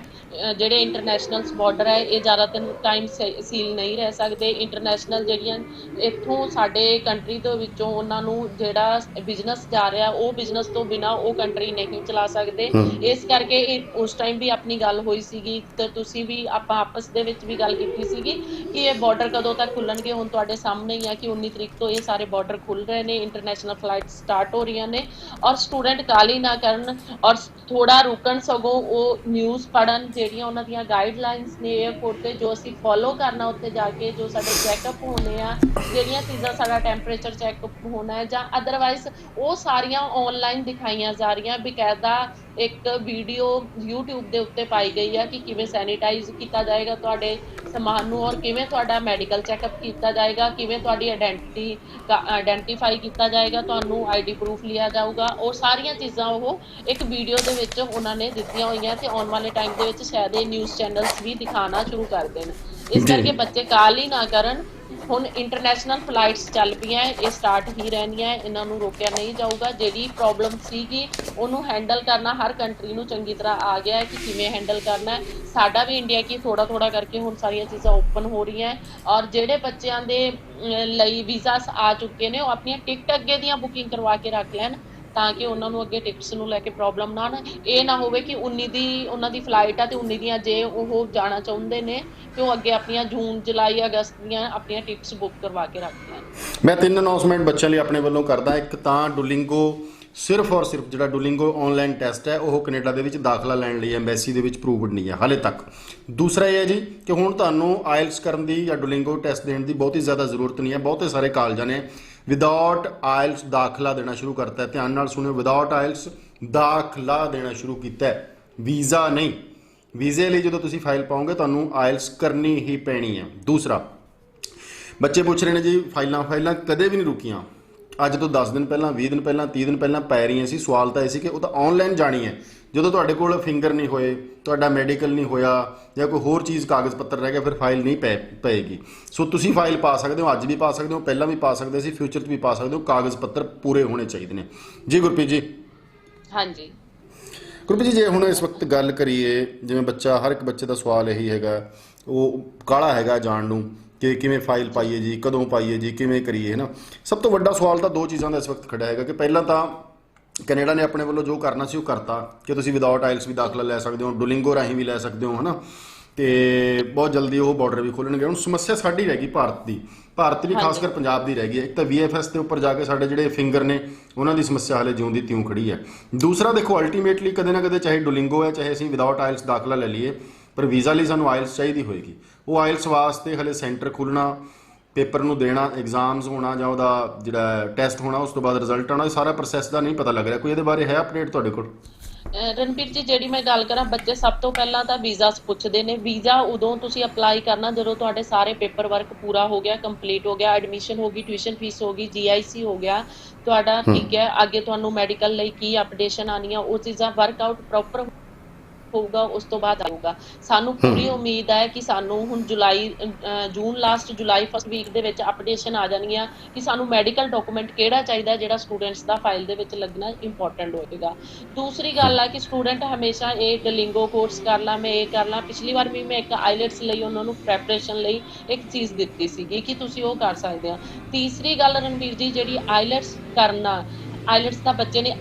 ਜਿਹੜੇ ਇੰਟਰਨੈਸ਼ਨਲ ਬਾਰਡਰ ਹੈ ਇਹ ਜ਼ਿਆਦਾਤਰ ਟਾਈਮ ਸੀਲ ਨਹੀਂ ਰਹਿ ਸਕਦੇ। ਇੰਟਰਨੈਸ਼ਨਲ ਜਿਹੜੀਆਂ ਇੱਥੋਂ ਸਾਡੇ ਕੰਟਰੀ ਦੇ ਵਿੱਚੋਂ ਉਹਨਾਂ ਨੂੰ ਜਿਹੜਾ ਬਿਜ਼ਨਸ ਜਾ ਰਿਹਾ ਉਹ ਬਿਜ਼ਨਸ ਤੋਂ ਬਿਨਾਂ ਉਹ ਕੰਟਰੀ ਨਹੀਂ ਚਲਾ ਸਕਦੇ। ਇਸ ਕਰਕੇ ਉਸ ਟਾਈਮ ਵੀ ਆਪਣੀ ਗੱਲ ਹੋਈ ਸੀਗੀ ਤੇ ਤੁਸੀਂ ਵੀ ਆਪਾਂ ਆਪਸ ਦੇ ਵਿੱਚ ਵੀ ਗੱਲ ਕੀਤੀ ਸੀਗੀ ਕਿ ਇਹ ਬਾਰਡਰ ਕਦੋਂ ਤੱਕ ਖੁੱਲਣਗੇ। ਹੁਣ ਤੁਹਾਡੇ ਸਾਹਮਣੇ ਹੀ ਆ ਕਿ 19 ਤਰੀਕ ਤੋਂ ਇਹ ਸਾਰੇ ਬਾਰਡਰ ਖੁੱਲ ਰਹੇ ਨੇ, ਇੰਟਰਨੈਸ਼ਨਲ ਫਲਾਈਟ ਸਟਾਰਟ ਹੋ ਰਹੀਆਂ ਨੇ ਔਰ स्टूडेंट काली ना करन और थोड़ा रुकन सगों वो न्यूज़ पढ़न ਜਿਹੜੀਆਂ ਉਹਨਾਂ ਦੀਆਂ ਗਾਈਡਲਾਈਨਸ ਨੇ 에어ਪੋਰਟ ਤੇ ਜੋ ਅਸੀਂ ਫੋਲੋ ਕਰਨਾ ਉੱਤੇ ਜਾ ਕੇ ਜੋ ਸਾਡੇ ਚੈੱਕਅਪ ਹੋਣੇ ਆ ਜਿਹੜੀਆਂ ਚੀਜ਼ਾਂ ਸਾਡਾ ਟੈਂਪਰੇਚਰ ਚੈੱਕਅਪ ਹੋਣਾ ਹੈ ਜਾਂ ਅਦਰਵਾਈਜ਼ ਉਹ ਸਾਰੀਆਂ ਆਨਲਾਈਨ ਦਿਖਾਈਆਂ ਜਾ ਰਹੀਆਂ। ਬਕਾਇਦਾ ਇੱਕ ਵੀਡੀਓ YouTube ਦੇ ਉੱਤੇ ਪਾਈ ਗਈ ਆ ਕਿ ਕਿਵੇਂ ਸੈਨੀਟਾਈਜ਼ ਕੀਤਾ ਜਾਏਗਾ ਤੁਹਾਡੇ ਸਮਾਨ ਨੂੰ ਔਰ ਕਿਵੇਂ ਤੁਹਾਡਾ ਮੈਡੀਕਲ ਚੈੱਕਅਪ ਕੀਤਾ ਜਾਏਗਾ, ਕਿਵੇਂ ਤੁਹਾਡੀ ਆਇਡੈਂਟੀਫਾਈ ਕੀਤਾ ਜਾਏਗਾ, ਤੁਹਾਨੂੰ ਆਈਡੀ ਪ੍ਰੂਫ ਲਿਆ ਜਾਊਗਾ। ਉਹ ਸਾਰੀਆਂ ਚੀਜ਼ਾਂ ਉਹ ਇੱਕ ਵੀਡੀਓ ਦੇ ਵਿੱਚ ਉਹਨਾਂ ਨੇ ਦਿੱਤੀਆਂ ਹੋਈਆਂ ਤੇ ਆਉਣ ਵਾਲੇ ਟਾਈਮ ਦੇ ਵਿੱਚ ਸ਼ਾਇਦ ਇਹ ਨਿਊਜ਼ ਚੈਨਲਸ ਵੀ ਦਿਖਾਉਣਾ ਸ਼ੁਰੂ ਕਰ ਦੇਣ। ਇਸ ਕਰਕੇ ਬੱਚੇ ਕਾਹਲੀ ਨਾ ਕਰਨ। ਹੁਣ ਇੰਟਰਨੈਸ਼ਨਲ ਫਲਾਈਟਸ ਚੱਲ ਪਈਆਂ, ਇਹ ਸਟਾਰਟ ਹੀ ਰਹਿਣੀਆਂ, ਇਹਨਾਂ ਨੂੰ ਰੋਕਿਆ ਨਹੀਂ ਜਾਊਗਾ। ਜਿਹੜੀ ਪ੍ਰੋਬਲਮ ਸੀਗੀ ਉਹਨੂੰ ਹੈਂਡਲ ਕਰਨਾ ਹਰ ਕੰਟਰੀ ਨੂੰ ਚੰਗੀ ਤਰ੍ਹਾਂ ਆ ਗਿਆ ਹੈ ਕਿ ਕਿਵੇਂ ਹੈਂਡਲ ਕਰਨਾ ਹੈ। ਸਾਡਾ ਵੀ ਇੰਡੀਆ ਕੀ ਥੋੜਾ ਥੋੜਾ ਕਰਕੇ ਹੁਣ ਸਾਰੀਆਂ ਚੀਜ਼ਾਂ ਓਪਨ ਹੋ ਰਹੀਆਂ ਔਰ ਜਿਹੜੇ ਬੱਚਿਆਂ ਦੇ ਲਈ ਵੀਜ਼ਾਸ ਆ ਚੁੱਕੇ ਨੇ ਉਹ ਆਪਣੀਆਂ ਟਿਕਟ ਅੱਗੇ ਦੀਆਂ ਬੁਕਿੰਗ ਕਰਵਾ ਕੇ ਰੱਖ ਲੈਣ ਤਾਂ ਕਿ ਉਹਨਾਂ ਨੂੰ ਅੱਗੇ ਟਿਕਟਸ ਨੂੰ ਲੈ ਕੇ ਪ੍ਰੋਬਲਮ ਨਾ ਇਹ ਨਾ ਹੋਵੇ ਕਿ 19 ਦੀ ਉਹਨਾਂ ਦੀ ਫਲਾਈਟ ਆ ਤੇ 19 ਦੀਆਂ ਜੇ ਉਹ ਜਾਣਾ ਚਾਹੁੰਦੇ ਨੇ ਤੇ ਉਹ ਅੱਗੇ ਆਪਣੀਆਂ ਜੂਨ ਜੁਲਾਈ ਅਗਸਤ ਦੀਆਂ ਆਪਣੀਆਂ ਟਿਕਟਸ ਬੁੱਕ ਕਰਵਾ ਕੇ ਰੱਖ ਲੈਣ। ਮੈਂ 3 ਅਨਾਉਂਸਮੈਂਟ ਬੱਚਿਆਂ ਲਈ ਆਪਣੇ ਵੱਲੋਂ ਕਰਦਾ। ਇੱਕ ਤਾਂ ਡੁਲਿੰਗੋ ਸਿਰਫ ਔਰ ਸਿਰਫ ਜਿਹੜਾ ਡੁਲਿੰਗੋ ਆਨਲਾਈਨ ਟੈਸਟ ਹੈ ਉਹ ਕੈਨੇਡਾ ਦੇ ਵਿੱਚ ਦਾਖਲਾ ਲੈਣ ਲਈ ਐਮਬੈਸੀ ਦੇ ਵਿੱਚ ਪ੍ਰੂਵਡ ਨਹੀਂ ਹੈ ਹਾਲੇ ਤੱਕ। ਦੂਸਰਾ ਇਹ ਹੈ ਜੀ ਕਿ ਹੁਣ ਤੁਹਾਨੂੰ ਆਇਲਸ ਕਰਨ ਦੀ ਜਾਂ ਡੁਲਿੰਗੋ ਟੈਸਟ ਦੇਣ ਦੀ ਬਹੁਤੀ ਜ਼ਿਆਦਾ ਜ਼ਰੂਰਤ ਨਹੀਂ ਹੈ। ਬਹੁਤੇ ਸਾਰੇ ਕਾਲਜਾਂ ਨੇ ਵਿਦਆਊਟ ਆਇਲਸ ਦਾਖਲਾ ਦੇਣਾ ਸ਼ੁਰੂ ਕਰਤਾ ਹੈ। ਧਿਆਨ ਨਾਲ ਸੁਣਿਓ, ਵਿਦਆਊਟ ਆਇਲਸ ਦਾਖਲਾ ਦੇਣਾ ਸ਼ੁਰੂ ਕੀਤਾ ਹੈ, ਵੀਜ਼ਾ ਨਹੀਂ। ਵੀਜ਼ੇ ਲਈ ਜਦੋਂ ਤੁਸੀਂ ਫਾਈਲ ਪਾਓਗੇ ਤੁਹਾਨੂੰ ਆਇਲਸ ਕਰਨੀ ਹੀ ਪੈਣੀ ਹੈ। ਦੂਸਰਾ, ਬੱਚੇ ਪੁੱਛ ਰਹੇ ਨੇ ਜੀ ਫਾਈਲਾਂ ਕਦੇ ਵੀ ਨਹੀਂ ਰੁਕੀਆਂ। ਅੱਜ ਤੋਂ 10 ਦਿਨ ਪਹਿਲਾਂ, 20 ਦਿਨ ਪਹਿਲਾਂ, 30 ਦਿਨ ਪਹਿਲਾਂ ਪੈ ਰਹੀਆਂ ਸੀ। ਸਵਾਲ ਤਾਂ ਇਹ ਸੀ ਕਿ ਉਹ ਤਾਂ ਆਨਲਾਈਨ ਜਾਣੀ ਹੈ। ਜਦੋਂ ਤੁਹਾਡੇ ਕੋਲ ਫਿੰਗਰ ਨਹੀਂ ਹੋਏ, ਤੁਹਾਡਾ ਮੈਡੀਕਲ ਨਹੀਂ ਹੋਇਆ ਜਾਂ ਕੋਈ ਹੋਰ ਚੀਜ਼ ਕਾਗਜ਼ ਪੱਤਰ ਰਹਿ ਗਿਆ ਫਿਰ ਫਾਈਲ ਨਹੀਂ ਪਏਗੀ। ਸੋ ਤੁਸੀਂ ਫਾਈਲ ਪਾ ਸਕਦੇ ਹੋ, ਅੱਜ ਵੀ ਪਾ ਸਕਦੇ ਹੋ, ਪਹਿਲਾਂ ਵੀ ਪਾ ਸਕਦੇ ਸੀ, ਫਿਊਚਰ 'ਚ ਵੀ ਪਾ ਸਕਦੇ ਹੋ। ਕਾਗਜ਼ ਪੱਤਰ ਪੂਰੇ ਹੋਣੇ ਚਾਹੀਦੇ ਨੇ ਜੀ। ਗੁਰਪ੍ਰੀਤ ਜੀ। ਹਾਂਜੀ ਗੁਰਪ੍ਰੀਤ ਜੀ, ਜੇ ਹੁਣ ਇਸ ਵਕਤ ਗੱਲ ਕਰੀਏ, ਜਿਵੇਂ ਬੱਚਾ, ਹਰ ਇੱਕ ਬੱਚੇ ਦਾ ਸਵਾਲ ਇਹੀ ਹੈਗਾ, ਉਹ ਕਾਹਲਾ ਹੈਗਾ ਜਾਣ ਨੂੰ ਕਿ ਕਿਵੇਂ ਫਾਈਲ ਪਾਈਏ ਜੀ, ਕਦੋਂ ਪਾਈਏ ਜੀ, ਕਿਵੇਂ ਕਰੀਏ, ਹੈ ਨਾ। ਸਭ ਤੋਂ ਵੱਡਾ ਸਵਾਲ ਤਾਂ 2 ਚੀਜ਼ਾਂ ਦਾ ਇਸ ਵਕਤ ਖੜਾ ਹੈਗਾ ਕਿ ਪਹਿਲਾਂ ਤਾਂ ਕੈਨੇਡਾ ਨੇ ਆਪਣੇ ਵੱਲੋਂ ਜੋ ਕਰਨਾ ਸੀ ਉਹ ਕਰਤਾ ਕਿ ਤੁਸੀਂ ਵਿਦਆਊਟ ਆਇਲਸ ਵੀ ਦਾਖਲਾ ਲੈ ਸਕਦੇ ਹੋ, ਡੁਲਿੰਗੋ ਰਾਹੀਂ ਵੀ ਲੈ ਸਕਦੇ ਹੋ, ਹੈ ਨਾ। ਤੇ ਬਹੁਤ ਜਲਦੀ ਉਹ ਬਾਰਡਰ ਵੀ ਖੋਲ੍ਹਣਗੇ। ਹੁਣ ਸਮੱਸਿਆ ਸਾਡੀ ਰਹਿ ਗਈ ਭਾਰਤ ਦੀ ਖਾਸ ਕਰ ਪੰਜਾਬ ਦੀ ਰਹਿ ਗਈ ਹੈ। ਇੱਕ ਤਾਂ VFS ਦੇ ਉੱਪਰ ਜਾ ਕੇ ਸਾਡੇ ਜਿਹੜੇ ਫਿੰਗਰ ਨੇ ਉਹਨਾਂ ਦੀ ਸਮੱਸਿਆ ਹਾਲੇ ਜਿਉਂ ਦੀ ਤਿਉਂ ਖੜੀ ਹੈ। ਦੂਸਰਾ ਦੇਖੋ, ਅਲਟੀਮੇਟਲੀ ਕਦੇ ਨਾ ਕਦੇ ਚਾਹੇ ਡੁਲਿੰਗੋ ਹੈ ਚਾਹੇ ਅਸੀਂ ਵਿਦਆਊਟ ਆਇਲਸ ਦਾਖਲਾ ਲੈ ਲਈਏ, ਪਰ ਵੀਜ਼ਾ ਲਈ ਸਾਨੂੰ ਆਇਲਸ ਚਾਹੀਦੀ ਹੋਏਗੀ। ਉਹ ਆਇਲਸ ਵਾਸਤੇ ਹਲੇ ਸੈਂਟਰ ਖੁੱਲ੍ਹਣਾ, ਪੇਪਰ ਨੂੰ ਦੇਣਾ, ਐਗਜ਼ਾਮਸ ਹੋਣਾ ਜਾਂ ਉਹਦਾ ਜਿਹੜਾ ਟੈਸਟ ਹੋਣਾ, ਉਸ ਤੋਂ ਬਾਅਦ ਰਿਜ਼ਲਟ ਆਉਣਾ, ਇਹ ਸਾਰਾ ਪ੍ਰੋਸੈਸ ਦਾ ਨਹੀਂ ਪਤਾ ਲੱਗ ਰਿਹਾ। ਕੋਈ ਇਹਦੇ ਬਾਰੇ ਹੈ ਅਪਡੇਟ ਤੁਹਾਡੇ ਕੋਲ? ਰਣਬੀਰ ਜੀ, ਜਿਹੜੀ ਮੈਂ ਗੱਲ ਕਰਾਂ, ਬੱਚੇ ਸਭ ਤੋਂ ਪਹਿਲਾਂ ਤਾਂ ਵੀਜ਼ਾ ਪੁੱਛਦੇ ਨੇ। ਵੀਜ਼ਾ ਉਦੋਂ ਤੁਸੀਂ ਅਪਲਾਈ ਕਰਨਾ ਜਦੋਂ ਤੁਹਾਡੇ ਸਾਰੇ ਪੇਪਰ ਵਰਕ ਪੂਰਾ ਹੋ ਗਿਆ, ਕੰਪਲੀਟ ਹੋ ਗਿਆ, ਐਡਮਿਸ਼ਨ ਹੋ ਗਈ, ਟਿਊਸ਼ਨ ਫੀਸ ਹੋ ਗਈ, GIC ਹੋ ਗਿਆ ਤੁਹਾਡਾ, ਠੀਕ ਹੈ। ਅੱਗੇ ਤੁਹਾਨੂੰ ਮੈਡੀਕਲ ਲਈ ਕੀ ਅਪਡੇਸ਼ਨ ਆਉਣੀ ਆ ਉਹ ਚੀਜ਼ਾਂ ਵਰਕਆਊਟ ਪ੍ਰੋਪਰ ਹੋਊਗਾ, ਉਸ ਤੋਂ ਬਾਅਦ ਆਊਗਾ। ਸਾਨੂੰ ਪੂਰੀ ਉਮੀਦ ਹੈ ਕਿ ਸਾਨੂੰ ਹੁਣ ਜੂਨ ਲਾਸਟ ਜੁਲਾਈ ਫਸਟ ਵੀਕ ਦੇ ਵਿੱਚ ਅਪਡੇਸ਼ਨ ਆ ਜਾਣਗੀਆਂ ਕਿ ਸਾਨੂੰ ਮੈਡੀਕਲ ਡਾਕੂਮੈਂਟ ਕਿਹੜਾ ਚਾਹੀਦਾ ਜਿਹੜਾ ਸਟੂਡੈਂਟਸ ਦਾ ਫਾਈਲ ਦੇ ਵਿੱਚ ਲੱਗਣਾ ਇੰਪੋਰਟੈਂਟ ਹੋਏਗਾ। ਦੂਸਰੀ ਗੱਲ ਆ ਕਿ ਸਟੂਡੈਂਟ ਹਮੇਸ਼ਾ ਇਹ ਡੁਲਿੰਗੋ ਕੋਰਸ ਕਰ ਲਾਂ, ਮੈਂ ਇਹ ਕਰ ਲਾਂ। ਪਿਛਲੀ ਵਾਰ ਵੀ ਮੈਂ ਇੱਕ ਆਈਲੈਟਸ ਲਈ ਉਹਨਾਂ ਨੂੰ ਪ੍ਰੈਪਰੇਸ਼ਨ ਲਈ ਇੱਕ ਚੀਜ਼ ਦਿੱਤੀ ਸੀਗੀ ਕਿ ਤੁਸੀਂ ਉਹ ਕਰ ਸਕਦੇ ਹੋ। ਤੀਸਰੀ ਗੱਲ ਰਣਵੀਰ ਜੀ, ਜਿਹੜੀ ਆਈਲੈਟਸ ਕਰਨਾ, ਆਈਲੈਟਸ ਦਾ ਬੱਚੇ ਨੇ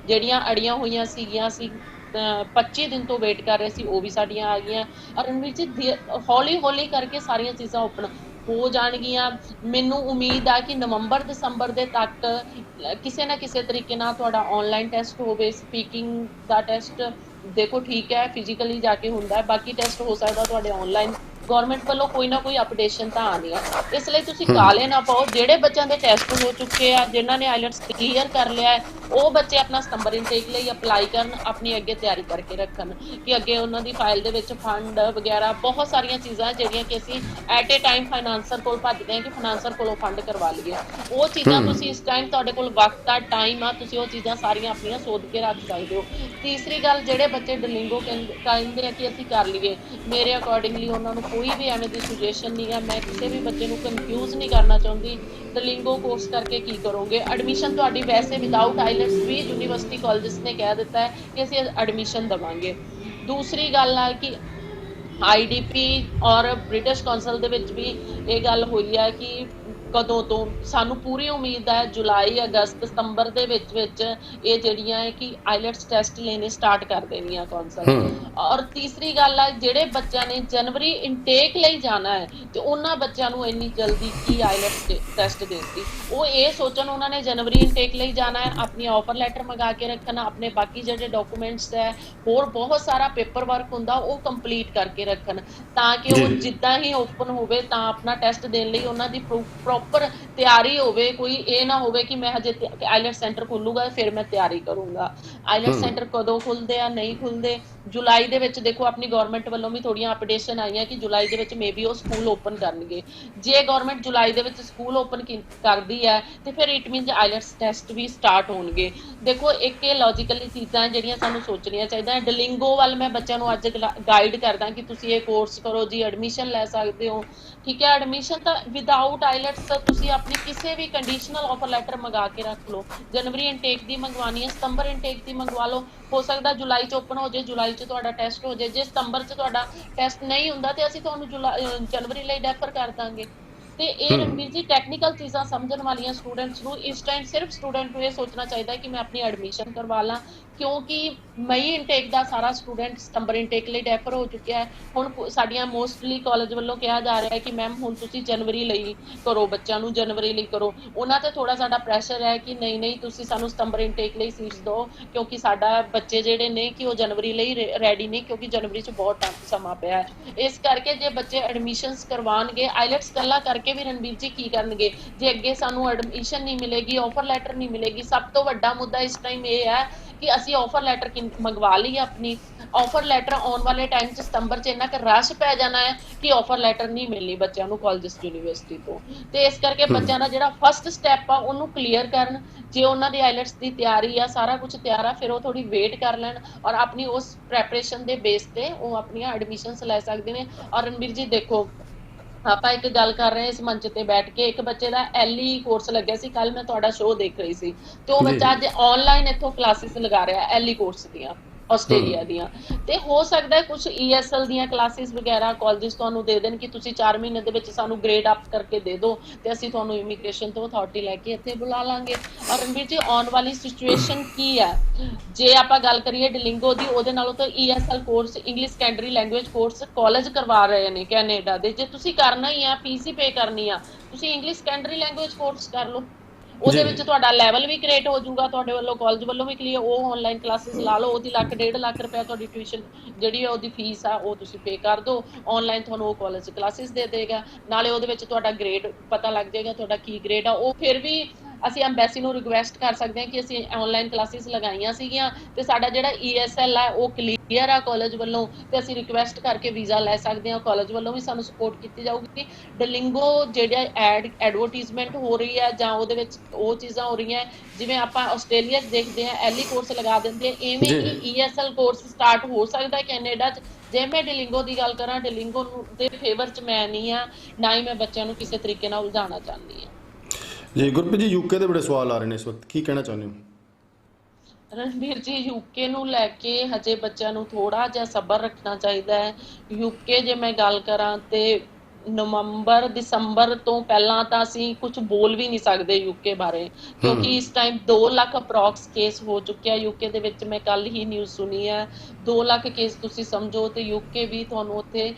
ਜਿਹੜੀਆਂ ਅੜੀਆਂ ਹੋਈਆਂ ਸੀਗੀਆਂ ਸੀ 25 ਦਿਨ ਤੋਂ ਵੇਟ ਕਰ ਰਹੇ ਸੀ, ਉਹ ਵੀ ਸਾਡੀਆਂ ਆ ਗਈਆਂ। ਔਰ ਰਣਵੀਰ ਜੀ, ਹੌਲੀ ਹੌਲੀ ਕਰਕੇ ਸਾਰੀਆਂ ਚੀਜ਼ਾਂ ਓਪਨ ਹੋ ਜਾਣਗੀਆਂ। ਮੈਨੂੰ ਉਮੀਦ ਆ ਕਿ ਨਵੰਬਰ ਦਸੰਬਰ ਦੇ ਤੱਕ ਕਿਸੇ ਨਾ ਕਿਸੇ ਤਰੀਕੇ ਨਾਲ ਤੁਹਾਡਾ ਆਨਲਾਈਨ ਟੈਸਟ ਹੋਵੇ। ਸਪੀਕਿੰਗ ਦਾ ਟੈਸਟ ਦੇਖੋ ਠੀਕ ਹੈ, ਫਿਜ਼ੀਕਲੀ ਜਾ ਕੇ ਹੁੰਦਾ, ਬਾਕੀ ਟੈਸਟ ਹੋ ਸਕਦਾ ਤੁਹਾਡੇ ਆਨਲਾਈਨ। ਗਵਰਨਮੈਂਟ ਵੱਲੋਂ ਕੋਈ ਨਾ ਕੋਈ ਅਪਡੇਸ਼ਨ ਤਾਂ ਆਉਣੀ ਆ, ਇਸ ਲਈ ਤੁਸੀਂ ਕਾਹਲੇ ਨਾ ਪਾਓ। ਜਿਹੜੇ ਬੱਚਿਆਂ ਦੇ ਟੈਸਟ ਹੋ ਚੁੱਕੇ ਆ, ਜਿਨ੍ਹਾਂ ਨੇ ਆਈਲੈਟਸ ਕਲੀਅਰ ਕਰ ਲਿਆ ਹੈ, ਉਹ ਬੱਚੇ ਆਪਣਾ ਸਤੰਬਰ ਇਨਟੇਕ ਲਈ ਅਪਲਾਈ ਕਰਨ, ਆਪਣੀ ਅੱਗੇ ਤਿਆਰੀ ਕਰਕੇ ਰੱਖਣ ਕਿ ਅੱਗੇ ਉਹਨਾਂ ਦੀ ਫਾਈਲ ਦੇ ਵਿੱਚ ਫੰਡ ਵਗੈਰਾ ਬਹੁਤ ਸਾਰੀਆਂ ਚੀਜ਼ਾਂ ਜਿਹੜੀਆਂ ਕਿ ਅਸੀਂ ਐਟ ਏ ਟਾਈਮ ਫਾਈਨਾਂਸਰ ਕੋਲ ਭੱਜਦੇ ਹਾਂ ਕਿ ਫਾਈਨਾਂਸਰ ਕੋਲੋਂ ਫੰਡ ਕਰਵਾ ਲਈਏ। ਉਹ ਚੀਜ਼ਾਂ ਤੁਸੀਂ ਇਸ ਟਾਈਮ ਤੁਹਾਡੇ ਕੋਲ ਵਕਤ ਆ, ਟਾਈਮ ਆ, ਤੁਸੀਂ ਉਹ ਚੀਜ਼ਾਂ ਸਾਰੀਆਂ ਆਪਣੀਆਂ ਸੋਧ ਕੇ ਰੱਖ ਸਕਦੇ ਹੋ। ਤੀਸਰੀ ਗੱਲ, ਜਿਹੜੇ ਬੱਚੇ ਡਲਿੰਗੋ ਕਹਿੰਦੇ ਆ ਕਿ ਅਸੀਂ ਕਰ ਲਈਏ, ਮੇਰੇ ਅਕੋਰਡਿੰਗਲੀ ਉਹਨਾਂ ਨੂੰ ਕੋਈ ਵੀ ਐਵੇਂ ਦੀ ਸੁਜੈਸ਼ਨ ਨਹੀਂ ਹੈ। ਮੈਂ ਕਿਸੇ ਵੀ ਬੱਚੇ ਨੂੰ ਕਨਫਿਊਜ਼ ਨਹੀਂ ਕਰਨਾ ਚਾਹੁੰਦੀ। ਡਲਿੰਗੋ ਕੋਰਸ ਕਰਕੇ ਕੀ ਕਰੋਗੇ? ਐਡਮਿਸ਼ਨ ਤੁਹਾਡੀ ਵੈਸੇ ਵਿਦਆਊਟ ਆਈਲੈਟਸ ਵੀ ਯੂਨੀਵਰਸਿਟੀ ਕਾਲਜਸ ਨੇ ਕਹਿ ਦਿੱਤਾ ਹੈ ਕਿ ਅਸੀਂ ਐਡਮਿਸ਼ਨ ਦੇਵਾਂਗੇ। ਦੂਸਰੀ ਗੱਲ ਆ ਕਿ ਆਈਡੀਪੀ ਔਰ ਬ੍ਰਿਟਿਸ਼ ਕੌਂਸਲ ਦੇ ਵਿੱਚ ਵੀ ਇਹ ਗੱਲ ਹੋਈ ਹੈ ਕਿ ਕਦੋਂ ਤੋਂ ਸਾਨੂੰ ਪੂਰੀ ਉਮੀਦ ਹੈ ਜੁਲਾਈ, ਅਗਸਤ, ਸਤੰਬਰ ਦੇ ਵਿੱਚ ਇਹ ਜਿਹੜੀਆਂ ਹੈ ਕਿ ਆਈਲੈਟਸ ਟੈਸਟ ਲੈਣੇ ਸਟਾਰਟ ਕਰ ਦੇਣੀਆਂ ਕੌਂਸਲ। ਔਰ ਤੀਸਰੀ ਗੱਲ ਆ, ਜਿਹੜੇ ਬੱਚਿਆਂ ਨੇ ਜਨਵਰੀ ਇਨਟੇਕ ਲਈ ਜਾਣਾ ਹੈ ਤੇ ਉਹਨਾਂ ਬੱਚਿਆਂ ਨੂੰ ਇੰਨੀ ਜਲਦੀ ਕੀ ਆਈਲੈਟਸ ਟੈਸਟ ਦੇਤੀ? ਉਹ ਇਹ ਸੋਚਣ ਉਹਨਾਂ ਨੇ ਜਨਵਰੀ ਇਨਟੇਕ ਲਈ ਜਾਣਾ ਹੈ, ਆਪਣੀ ਆਫਰ ਲੈਟਰ ਮੰਗਾ ਕੇ ਰੱਖਣ, ਆਪਣੇ ਬਾਕੀ ਜਿਹੜੇ ਡਾਕੂਮੈਂਟਸ ਹੈ, ਹੋਰ ਬਹੁਤ ਸਾਰਾ ਪੇਪਰ ਵਰਕ ਹੁੰਦਾ, ਉਹ ਕੰਪਲੀਟ ਕਰਕੇ ਰੱਖਣ ਤਾਂ ਕਿ ਉਹ ਜਿੱਦਾਂ ਹੀ ਓਪਨ ਹੋਵੇ ਤਾਂ ਆਪਣਾ ਟੈਸਟ ਦੇਣ ਲਈ ਉਹਨਾਂ ਦੀ ਪ੍ਰੋਪਰ ਤਿਆਰੀ ਹੋਵੇ। ਕੋਈ ਇਹ ਨਾ ਹੋਵੇ ਕਿ ਮੈਂ ਹਜੇ ਆਈਲੈਟ ਸੈਂਟਰ ਖੁੱਲੂਗਾ ਫਿਰ ਮੈਂ ਤਿਆਰੀ ਕਰੂੰਗਾ। ਆਈਲੈਟ ਸੈਂਟਰ ਕਦੋਂ ਖੁੱਲਦੇ ਆ, ਨਹੀਂ ਖੁੱਲਦੇ। ਜੁਲਾਈ ਦੇ ਵਿੱਚ ਦੇਖੋ ਆਪਣੀ ਗਵਰਨਮੈਂਟ ਵੱਲੋਂ ਵੀ ਥੋੜੀਆਂ ਅਪਡੇਸ਼ਨ ਆਈਆਂ ਕਿ ਜੁਲਾਈ ਦੇ ਵਿੱਚ ਮੇਬੀ ਉਹ ਸਕੂਲ ਓਪਨ ਕਰਨਗੇ। ਜੇ ਗਵਰਨਮੈਂਟ ਜੁਲਾਈ ਦੇ ਵਿੱਚ ਸਕੂਲ ਓਪਨ ਕਰਦੀ ਹੈ ਤੇ ਫਿਰ ਇਟ ਮੀਨਸ ਆਈਲੈਟਸ ਟੈਸਟ ਵੀ ਸਟਾਰਟ ਹੋਣਗੇ। ਦੇਖੋ ਇੱਕ ਇਹ ਲੌਜੀਕਲੀ ਚੀਜ਼ਾਂ ਜਿਹੜੀਆਂ ਸਾਨੂੰ ਸੋਚਣੀਆਂ ਚਾਹੀਦੀਆਂ। ਡਲਿੰਗੋ ਵੱਲ ਮੈਂ ਬੱਚਿਆਂ ਨੂੰ ਅੱਜ ਗਾਈਡ ਕਰਦਾ ਕਿ ਤੁਸੀਂ ਇਹ ਕੋਰਸ ਕਰੋ ਜੀ, ਐਡਮਿਸ਼ਨ ਲੈ ਸਕਦੇ ਹੋ, ਠੀਕ ਹੈ। ਐਡਮਿਸ਼ਨ ਤਾਂ ਵਿਦਆਊਟ ਆਈਲੈਟਸ ਤੁਸੀਂ ਆਪਣੀ ਕਿਸੇ ਵੀ ਕੰਡੀਸ਼ਨਲ ਆਫਰ ਲੈਟਰ ਮੰਗਾ ਕੇ ਰੱਖ ਲਓ। ਜਨਵਰੀ ਇਨਟੇਕ ਦੀ ਮੰਗਵਾਉਣੀ ਹੈ, ਸਤੰਬਰ ਇਨਟੇਕ ਦੀ ਮੰਗਵਾ ਲਓ। ਹੋ ਸਕਦਾ ਜੁਲਾਈ 'ਚ ਓਪਨ ਹੋ ਜਾਏ, ਜੁਲਾਈ 'ਚ ਤੁਹਾਡਾ ਟੈਸਟ ਹੋ ਜਾਏ। ਜੇ ਸਤੰਬਰ 'ਚ ਤੁਹਾਡਾ ਟੈਸਟ ਨਹੀਂ ਹੁੰਦਾ ਤੇ ਅਸੀਂ ਤੁਹਾਨੂੰ ਜਨਵਰੀ ਲਈ ਡੈਫਰ ਕਰ ਦਾਂਗੇ। ਤੇ ਇਹ ਰਣਵੀਰ ਜੀ ਟੈਕਨੀਕਲ ਚੀਜ਼ਾਂ ਸਮਝਣ ਵਾਲੀਆਂ ਸਟੂਡੈਂਟਸ ਨੂੰ ਇਸ ਟਾਈਮ ਸਿਰਫ ਸਟੂਡੈਂਟ ਨੂੰ ਇਹ ਸੋਚਣਾ ਚਾਹੀਦਾ ਕਿ ਮੈਂ ਆਪਣੀ ਐਡਮਿਸ਼ਨ ਕਰਵਾ ਲਾਂ, ਕਿਉਂਕਿ ਮਈ ਇਨਟੇਕ ਦਾ ਸਾਰਾ ਸਟੂਡੈਂਟ ਸਤੰਬਰ ਇਨਟੇਕ ਲਈ ਡੈਫਰ ਹੋ ਚੁੱਕਿਆ ਹੈ। ਹੁਣ ਸਾਡੀਆਂ ਮੋਸਟਲੀ ਕਾਲਜ ਵੱਲੋਂ ਕਿਹਾ ਜਾ ਰਿਹਾ ਹੈ ਕਿ ਮੈਮ ਹੁਣ ਤੁਸੀਂ ਜਨਵਰੀ ਲਈ ਕਰੋ, ਬੱਚਿਆਂ ਨੂੰ ਜਨਵਰੀ ਲਈ ਕਰੋ। ਉਹਨਾਂ ਤੇ ਥੋੜਾ ਸਾਡਾ ਪ੍ਰੈਸ਼ਰ ਹੈ ਕਿ ਨਹੀਂ ਤੁਸੀਂ ਸਾਨੂੰ ਸਤੰਬਰ ਇਨਟੇਕ ਲਈ ਸੀਟਸ ਦਿਓ, ਕਿਉਂਕਿ ਸਾਡਾ ਬੱਚੇ ਜਿਹੜੇ ਨੇ ਕਿ ਉਹ ਜਨਵਰੀ ਲਈ ਰੈਡੀ ਨਹੀਂ, ਕਿਉਂਕਿ ਜਨਵਰੀ 'ਚ ਬਹੁਤ ਸਮਾਂ ਪਿਆ ਹੈ। ਇਸ ਕਰਕੇ ਜੇ ਬੱਚੇ ਐਡਮਿਸ਼ਨਸ ਕਰਵਾਉਣਗੇ, ਆਈਲੈਟਸ ਇਕੱਲਾ ਕਰਕੇ ਵੀ ਰਣਬੀਰ ਜੀ ਕੀ ਕਰਨਗੇ ਜੇ ਅੱਗੇ ਸਾਨੂੰ ਐਡਮਿਸ਼ਨ ਨਹੀਂ ਮਿਲੇਗੀ, ਆਫਰ ਲੈਟਰ ਨਹੀਂ ਮਿਲੇਗੀ? ਸਭ ਤੋਂ ਵੱਡਾ ਮੁੱਦਾ ਇਸ ਟਾਈਮ ਇਹ ਹੈ ਕਿ ਅਸੀਂ ਆਫਰ ਲੈਟਰ ਮੰਗਵਾ ਲਈ ਆਪਣੀ। ਆਫਰ ਲੈਟਰ ਆਉਣ ਵਾਲੇ ਟਾਈਮ 'ਚ ਸਤੰਬਰ 'ਚ ਇੰਨਾ ਕੁ ਰਸ਼ ਪੈ ਜਾਣਾ ਹੈ ਕਿ ਆਫਰ ਲੈਟਰ ਨਹੀਂ ਮਿਲਣੀ ਬੱਚਿਆਂ ਨੂੰ ਕਾਲਜਸ ਯੂਨੀਵਰਸਿਟੀ ਤੋਂ। ਤੇ ਇਸ ਕਰਕੇ ਬੱਚਿਆਂ ਦਾ ਜਿਹੜਾ ਫਸਟ ਸਟੈਪ ਆ ਉਹਨੂੰ ਕਲੀਅਰ ਕਰਨ। ਜੇ ਉਹਨਾਂ ਦੀ ਆਈਲੈਟਸ ਦੀ ਤਿਆਰੀ ਆ, ਸਾਰਾ ਕੁਝ ਤਿਆਰ ਆ, ਫਿਰ ਉਹ ਥੋੜੀ ਵੇਟ ਕਰ ਲੈਣ ਔਰ ਆਪਣੀ ਉਸ ਪ੍ਰੈਪਰੇਸ਼ਨ ਦੇ ਬੇਸ ਤੇ ਉਹ ਆਪਣੀਆਂ ਐਡਮਿਸ਼ਨਸ ਲੈ ਸਕਦੇ ਨੇ। ਔਰ ਰਣਬੀਰ ਜੀ ਦੇਖੋ, ਆਪਾਂ ਇੱਕ ਗੱਲ ਕਰ ਰਹੇ ਇਸ ਮੰਚ ਤੇ ਬੈਠ ਕੇ, ਇੱਕ ਬੱਚੇ ਦਾ ਐਲਈ ਕੋਰਸ ਲੱਗਿਆ ਸੀ, ਕੱਲ ਮੈਂ ਤੁਹਾਡਾ ਸ਼ੋਅ ਦੇਖ ਰਹੀ ਸੀ, ਤੇ ਉਹ ਬੱਚਾ ਅੱਜ ਆਨਲਾਈਨ ਇੱਥੋਂ ਕਲਾਸਿਸ ਲਗਾ ਰਿਹਾ ਐਲਈ ਕੋਰਸ ਦੀਆਂ, ਆਸਟ੍ਰੇਲੀਆ ਦੀਆਂ। ਤੇ ਹੋ ਸਕਦਾ ਹੈ ਕੁਝ ਈਐਸਐਲ ਦੀਆਂ ਕਲਾਸਿਸ ਵਗੈਰਾ ਕਾਲਜਸ ਤੁਹਾਨੂੰ ਦੇ ਦੇਣ ਕਿ ਤੁਸੀਂ 4 ਮਹੀਨੇ ਦੇ ਵਿੱਚ ਸਾਨੂੰ ਗ੍ਰੇਡ ਅਪ ਕਰਕੇ ਦੇ ਦਿਓ ਤੇ ਅਸੀਂ ਤੁਹਾਨੂੰ ਇਮੀਗ੍ਰੇਸ਼ਨ ਤੋਂ ਅਥਾਰਟੀ ਲੈ ਕੇ ਇੱਥੇ ਬੁਲਾ ਲਾਂਗੇ। ਔਰ ਰਣਬੀਰ ਜੀ ਆਉਣ ਵਾਲੀ ਸਿਚੁਏਸ਼ਨ ਕੀ ਹੈ, ਜੇ ਆਪਾਂ ਗੱਲ ਕਰੀਏ ਡਲਿੰਗੋ ਦੀ, ਉਹਦੇ ਨਾਲੋਂ ਤਾਂ ESL course, English secondary language course college ਕਰਵਾ ਰਹੇ ਨੇ ਕੈਨੇਡਾ ਦੇ। ਜੇ ਤੁਸੀਂ ਕਰਨਾ ਹੀ ਆ, ਫੀਸ ਹੀ ਪੇ ਕਰਨੀ ਆ, ਤੁਸੀਂ ਇੰਗਲਿਸ਼ ਸੈਕੰਡਰੀ ਲੈਂਗੁਏਜ ਕੋਰਸ ਕਰ ਲਓ। ਉਹਦੇ ਵਿੱਚ ਤੁਹਾਡਾ ਲੈਵਲ ਵੀ ਕ੍ਰੀਏਟ ਹੋ ਜਾਊਗਾ, ਤੁਹਾਡੇ ਵੱਲੋਂ ਕਾਲਜ ਵੱਲੋਂ ਵੀ ਕਲੀਅਰ। ਉਹ ਆਨਲਾਈਨ ਕਲਾਸਿਸ ਲਾ ਲਓ, ਉਹਦੀ 1 1.5 ਲੱਖ ਰੁਪਏ ਤੁਹਾਡੀ ਟਿਊਸ਼ਨ ਜਿਹੜੀ ਉਹਦੀ ਫੀਸ ਆ ਉਹ ਤੁਸੀਂ ਪੇ ਕਰ ਦਿਓ। ਆਨਲਾਈਨ ਤੁਹਾਨੂੰ ਉਹ ਕਾਲਜ ਕਲਾਸਿਸ ਦੇ ਦੇਗਾ, ਨਾਲੇ ਉਹਦੇ ਵਿੱਚ ਤੁਹਾਡਾ ਗ੍ਰੇਡ ਪਤਾ ਲੱਗ ਜਾਏਗਾ, ਤੁਹਾਡਾ ਕੀ ਗ੍ਰੇਡ ਆ। ਉਹ ਫਿਰ ਵੀ ਅਸੀਂ ਐਮਬੈਸੀ ਨੂੰ ਰਿਕੁਐਸਟ ਕਰ ਸਕਦੇ ਹਾਂ ਕਿ ਅਸੀਂ ਆਨਲਾਈਨ ਕਲਾਸਿਸ ਲਗਾਈਆਂ ਸੀਗੀਆਂ ਤੇ ਸਾਡਾ ਜਿਹੜਾ ਈਐਸਐਲ ਆ ਉਹ ਕਲੀਅਰ ਆ ਕਾਲਜ ਵੱਲੋਂ, ਤੇ ਅਸੀਂ ਰਿਕੁਐਸਟ ਕਰਕੇ ਵੀਜ਼ਾ ਲੈ ਸਕਦੇ ਹਾਂ। ਕਾਲਜ ਵੱਲੋਂ ਵੀ ਸਾਨੂੰ ਸਪੋਰਟ ਕੀਤੀ ਜਾਊਗੀ। ਡਲਿੰਗੋ ਜਿਹੜਾ ਐਡਵਰਟੀਜ਼ਮੈਂਟ ਹੋ ਰਹੀ ਹੈ ਜਾਂ ਉਹਦੇ ਵਿੱਚ ਉਹ ਚੀਜ਼ਾਂ ਹੋ ਰਹੀਆਂ ਜਿਵੇਂ ਆਪਾਂ ਆਸਟ੍ਰੇਲੀਆ 'ਚ ਦੇਖਦੇ ਹਾਂ ਐਲਈ ਕੋਰਸ ਲਗਾ ਦਿੰਦੇ ਆ, ਇਵੇਂ ਹੀ ਈਐਸਐਲ ਕੋਰਸ ਸਟਾਰਟ ਹੋ ਸਕਦਾ ਕੈਨੇਡਾ 'ਚ। ਜੇ ਮੈਂ ਡਲਿੰਗੋ ਦੀ ਗੱਲ ਕਰਾਂ, ਡਲਿੰਗੋ ਦੇ ਫੇਵਰ 'ਚ ਮੈਂ ਨਹੀਂ ਆ, ਨਾ ਹੀ ਮੈਂ ਬੱਚਿਆਂ ਨੂੰ ਕਿਸੇ ਤਰੀਕੇ ਨਾਲ ਉਲਝਾਉਣਾ ਚਾਹੁੰਦੀ ਹਾਂ। ਜੀ ਗੁਰਪ੍ਰੀਤ ਜੀ, ਯੂਕੇ ਦੇ ਬੜੇ ਸਵਾਲ ਆ ਰਹੇ ਨੇ ਇਸ ਵਕਤ, ਕੀ ਕਹਿਣਾ ਚਾਹੁੰਦੇ ਹੋ? ਰਣਬੀਰ ਜੀ ਯੂਕੇ ਨੂੰ ਲੈ ਕੇ ਹਜੇ ਬੱਚਿਆਂ ਨੂੰ ਥੋੜਾ ਜਿਹਾ ਸਬਰ ਰੱਖਣਾ ਚਾਹੀਦਾ ਹੈ। ਯੂਕੇ ਜੇ ਮੈਂ ਗੱਲ ਕਰਾਂ ਤੇ ਨਵੰਬਰ ਦਸੰਬਰ ਤੋਂ ਪਹਿਲਾਂ ਤਾਂ ਅਸੀਂ ਕੁਝ ਬੋਲ ਵੀ ਨਹੀਂ ਸਕਦੇ ਯੂਕੇ ਬਾਰੇ, ਕਿਉਂਕਿ ਇਸ ਟਾਈਮ 2 ਲੱਖ ਅਪਰੋਕਸ ਕੇਸ ਹੋ ਚੁੱਕਿਆ ਯੂਕੇ ਦੇ ਵਿੱਚ। ਮੈਂ ਕੱਲ ਹੀ ਨਿਊਜ਼ ਸੁਣੀ ਹੈ 2 ਲੱਖ ਕੇਸ, ਤੁਸੀਂ ਸਮਝੋ। ਤੇ ਯੂਕੇ ਵੀ ਤੁਹਾਨੂੰ ਉੱਥੇ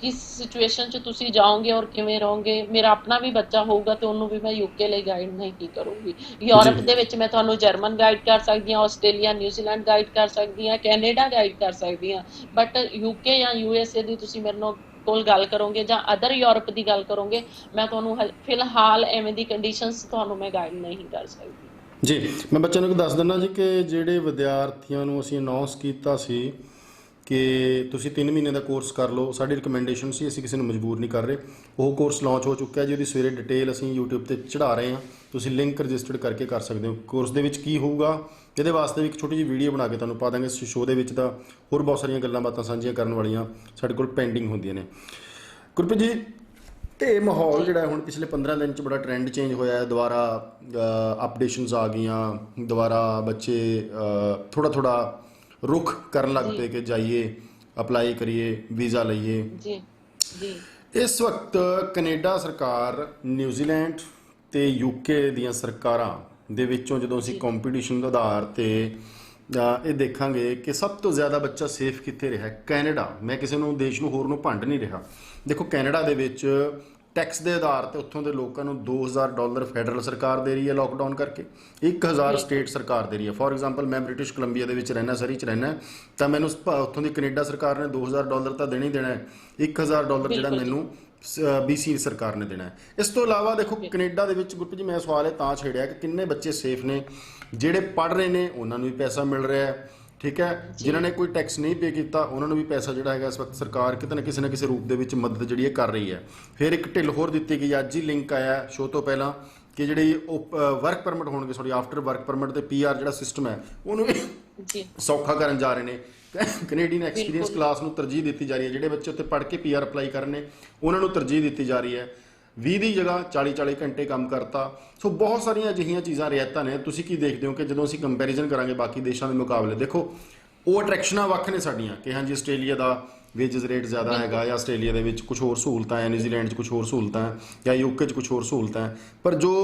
ਕਿਸ ਸਿਚੁਏਸ਼ਨ 'ਚ ਤੁਸੀਂ ਜਾਓਗੇ ਔਰ ਕਿਵੇਂ ਰਹੋਗੇ। ਮੇਰਾ ਆਪਣਾ ਵੀ ਬੱਚਾ ਹੋਊਗਾ ਤੇ ਉਹਨੂੰ ਵੀ ਮੈਂ ਯੂਕੇ ਲਈ ਗਾਈਡ ਨਹੀਂ ਕੀ ਕਰੂੰਗੀ। ਯੂਰਪ ਦੇ ਵਿੱਚ ਮੈਂ ਤੁਹਾਨੂੰ ਜਰਮਨ ਗਾਈਡ ਕਰ ਸਕਦੀ ਹਾਂ, ਆਸਟ੍ਰੇਲੀਆ ਨਿਊਜ਼ੀਲੈਂਡ ਗਾਈਡ ਕਰ ਸਕਦੀ ਹਾਂ, ਕੈਨੇਡਾ ਗਾਈਡ ਕਰ ਸਕਦੀ ਹਾਂ, ਬਟ ਯੂਕੇ ਜਾਂ ਯੂਐਸਏ ਦੀ ਤੁਸੀਂ ਮੇਰੇ ਨਾਲ ਕੋਲ ਗੱਲ ਕਰੋਗੇ ਜਾਂ ਅਦਰ ਯੂਰਪ ਦੀ ਗੱਲ ਕਰੋਗੇ, ਮੈਂ ਤੁਹਾਨੂੰ ਫਿਲਹਾਲ ਐਵੇਂ ਦੀ ਕੰਡੀਸ਼ਨਸ ਤੁਹਾਨੂੰ ਮੈਂ ਗਾਈਡ ਨਹੀਂ ਕਰ ਸਕਦੀ। ਜੀ ਮੈਂ ਬੱਚਿਆਂ ਨੂੰ ਇੱਕ ਦੱਸ ਦਿੰਦਾ ਜੀ ਕਿ ਜਿਹੜੇ ਵਿਦਿਆਰਥੀਆਂ ਨੂੰ ਅਸੀਂ ਅਨਾਉਂਸ ਕੀਤਾ ਸੀ ਕਿ ਤੁਸੀਂ 3 ਮਹੀਨੇ ਦਾ ਕੋਰਸ ਕਰ ਲਓ, ਸਾਡੀ ਰਿਕਮੈਂਡੇਸ਼ਨ ਸੀ, ਅਸੀਂ ਕਿਸੇ ਨੂੰ ਮਜਬੂਰ ਨਹੀਂ ਕਰ ਰਹੇ। ਉਹ ਕੋਰਸ ਲਾਂਚ ਹੋ ਚੁੱਕਾ ਜੀ, ਉਹਦੀ ਸਵੇਰੇ ਡਿਟੇਲ ਅਸੀਂ YouTube ਤੇ ਚੜਾ ਰਹੇ ਹਾਂ, ਤੁਸੀਂ ਲਿੰਕ ਰਜਿਸਟਰਡ ਕਰਕੇ ਕਰ ਸਕਦੇ ਹੋ। ਕੋਰਸ ਦੇ ਵਿੱਚ ਕੀ ਹੋਊਗਾ ਇਹਦੇ ਵਾਸਤੇ ਵੀ ਇੱਕ ਛੋਟੀ ਜਿਹੀ ਵੀਡੀਓ ਬਣਾ ਕੇ ਤੁਹਾਨੂੰ ਪਾ ਦਾਂਗੇ ਇਸ ਸ਼ੋਅ ਦੇ ਵਿੱਚ। ਤਾਂ ਹੋਰ ਬਹੁਤ ਸਾਰੀਆਂ ਗੱਲਾਂ ਬਾਤਾਂ ਸਾਂਝੀਆਂ ਕਰਨ ਵਾਲੀਆਂ ਸਾਡੇ ਕੋਲ ਪੈਂਡਿੰਗ ਹੁੰਦੀਆਂ ਨੇ। ਗੁਰਪ੍ਰੀਤ ਜੀ, ਇਹ ਮਾਹੌਲ ਜੀ ਜਿਹੜਾ ਹੁਣ ਪਿਛਲੇ 15 ਦਿਨ ਚ ਬੜਾ ਟ੍ਰੈਂਡ ਚੇਂਜ ਹੋਇਆ ਹੈ, ਦੁਬਾਰਾ ਅਪਡੇਸ਼ਨਸ ਆ ਗਈਆਂ, ਦੁਬਾਰਾ ਬੱਚੇ ਥੋੜਾ ਥੋੜਾ ਰੁਖ ਕਰਨ ਲੱਗ ਜੀ ਪਏ ਕਿ ਜਾਈਏ ਅਪਲਾਈ ਕਰੀਏ ਵੀਜ਼ਾ ਲਈਏ। ਜੀ ਜੀ ਇਸ ਵਕਤ ਕੈਨੇਡਾ ਸਰਕਾਰ, ਨਿਊਜ਼ੀਲੈਂਡ ਤੇ ਯੂਕੇ ਦੀਆਂ ਸਰਕਾਰਾਂ ਦੇ ਵਿੱਚੋਂ ਜਦੋਂ ਅਸੀਂ ਜੀ ਕੰਪੀਟੀਸ਼ਨ ਦੇ ਆਧਾਰ ਤੇ ਇਹ ਦੇਖਾਂਗੇ ਕਿ ਸਭ ਤੋਂ ਜ਼ਿਆਦਾ ਬੱਚਾ ਸੇਫ ਕਿੱਥੇ ਰਿਹਾ, ਕੈਨੇਡਾ। ਮੈਂ ਕਿਸੇ ਨੂੰ ਦੇਸ਼ ਨੂੰ ਹੋਰ ਨੂੰ ਭੰਡ ਨਹੀਂ ਰਿਹਾ। ਦੇਖੋ ਕੈਨੇਡਾ ਦੇ ਵਿੱਚ ਟੈਕਸ ਦੇ ਆਧਾਰ ਤੇ ਉੱਥੋਂ ਦੇ ਲੋਕਾਂ ਨੂੰ $2000 ਫੈਡਰਲ ਸਰਕਾਰ ਦੇ ਰਹੀ ਹੈ ਲੋਕਡਾਊਨ ਕਰਕੇ, 1000 ਬਿਲਕੁਲ ਸਟੇਟ ਸਰਕਾਰ ਦੇ ਰਹੀ ਹੈ। ਫੋਰ ਐਗਜ਼ਾਮਪਲ ਮੈਂ ਬ੍ਰਿਟਿਸ਼ ਕੋਲੰਬੀਆ ਦੇ ਵਿੱਚ ਰਹਿਣਾ, ਸਰੀ 'ਚ ਰਹਿਣਾ, ਤਾਂ ਮੈਨੂੰ ਉੱਥੋਂ ਦੀ ਕੈਨੇਡਾ ਸਰਕਾਰ ਨੇ $2000 ਤਾਂ ਦੇਣਾ ਹੀ ਦੇਣਾ ਹੈ। $1000 ਜਿਹੜਾ ਬਿਲਕੁਲ ਜੀ ਮੈਨੂੰ BC ਸਰਕਾਰ ਨੇ ਦੇਣਾ ਹੈ। ਇਸ ਤੋਂ ਇਲਾਵਾ ਦੇਖੋ ਬਿਲ- ਕੈਨੇਡਾ ਦੇ ਵਿੱਚ ਗੁਰਪ੍ਰੀਤ ਜੀ ਮੈਂ ਸਵਾਲ ਇਹ ਤਾਂ ਛੇੜਿਆ ਕਿ ਕਿੰਨੇ ਬੱਚੇ ਸੇਫ ਨੇ, ਜਿਹੜੇ ਪੜ੍ਹ ਰਹੇ ਨੇ ਉਹਨਾਂ ਨੂੰ ਵੀ ਪੈਸਾ ਮਿਲ ਰਿਹਾ ਹੈ, ਠੀਕ ਹੈ, ਜਿਨ੍ਹਾਂ ਜੀ ਨੇ ਕੋਈ ਟੈਕਸ ਨਹੀਂ ਪੇ ਕੀਤਾ ਉਹਨਾਂ ਨੂੰ ਵੀ ਪੈਸਾ ਜਿਹੜਾ ਹੈਗਾ ਇਸ ਵਕਤ ਸਰਕਾਰ ਕਿਤੇ ਨਾ ਕਿਸੇ ਰੂਪ ਦੇ ਵਿੱਚ ਮਦਦ ਜਿਹੜੀ ਹੈ ਕਰ ਰਹੀ ਹੈ। ਫਿਰ ਇੱਕ ਢਿੱਲ ਹੋਰ ਦਿੱਤੀ ਗਈ, ਅੱਜ ਹੀ ਲਿੰਕ ਆਇਆ ਸ਼ੋਅ ਤੋਂ ਪਹਿਲਾਂ, ਕਿ ਜਿਹੜੀ ਵਰਕ ਪਰਮਿਟ ਹੋਣਗੇ, ਸੌਰੀ ਆਫਟਰ ਵਰਕ ਪਰਮਿਟ ਤੇ PR ਜਿਹੜਾ ਸਿਸਟਮ ਹੈ ਉਹਨੂੰ ਵੀ ਜੀ ਸੌਖਾ ਕਰਨ ਜਾ ਰਹੇ ਨੇ। ਕੈਨੇਡੀਅਨ ਐਕਸਪੀਰੀਅੰਸ ਬਿਲਕੁਲ ਕਲਾਸ ਨੂੰ ਤਰਜੀਹ ਦਿੱਤੀ ਜਾ ਰਹੀ ਹੈ, ਜਿਹੜੇ ਬੱਚੇ ਉੱਥੇ ਪੜ੍ਹ ਕੇ PR ਅਪਲਾਈ ਕਰਨੇ ਉਹਨਾਂ ਨੂੰ ਤਰਜੀਹ ਦਿੱਤੀ ਜਾ ਰਹੀ ਹੈ। 20 ਦੀ ਜਗ੍ਹਾ 40 ਘੰਟੇ ਕੰਮ ਕਰਤਾ। ਸੋ ਬਹੁਤ ਸਾਰੀਆਂ ਅਜਿਹੀਆਂ ਚੀਜ਼ਾਂ ਰਿਆਇਤਾਂ ਨੇ। ਤੁਸੀਂ ਕੀ ਦੇਖਦੇ ਹੋ ਕਿ ਜਦੋਂ ਅਸੀਂ ਕੰਪੈਰੀਜ਼ਨ ਕਰਾਂਗੇ ਬਾਕੀ ਦੇਸ਼ਾਂ ਦੇ ਮੁਕਾਬਲੇ, ਦੇਖੋ ਉਹ ਅਟਰੈਕਸ਼ਨਾਂ ਵੱਖ ਨੇ ਸਾਡੀਆਂ ਕਿ ਹਾਂਜੀ ਆਸਟ੍ਰੇਲੀਆ ਦਾ ਵੇਜਸ ਰੇਟ ਜ਼ਿਆਦਾ ਹੈਗਾ, ਬਿਲਕੁਲ ਜਾਂ ਆਸਟ੍ਰੇਲੀਆ ਦੇ ਵਿੱਚ ਕੁਝ ਹੋਰ ਸਹੂਲਤਾਂ ਹੈ, ਨਿਊਜ਼ੀਲੈਂਡ 'ਚ ਕੁਝ ਹੋਰ ਸਹੂਲਤਾਂ ਹੈ, ਜਾਂ UK 'ਚ ਕੁਝ ਹੋਰ ਸਹੂਲਤਾਂ ਹੈ। ਪਰ ਜੋ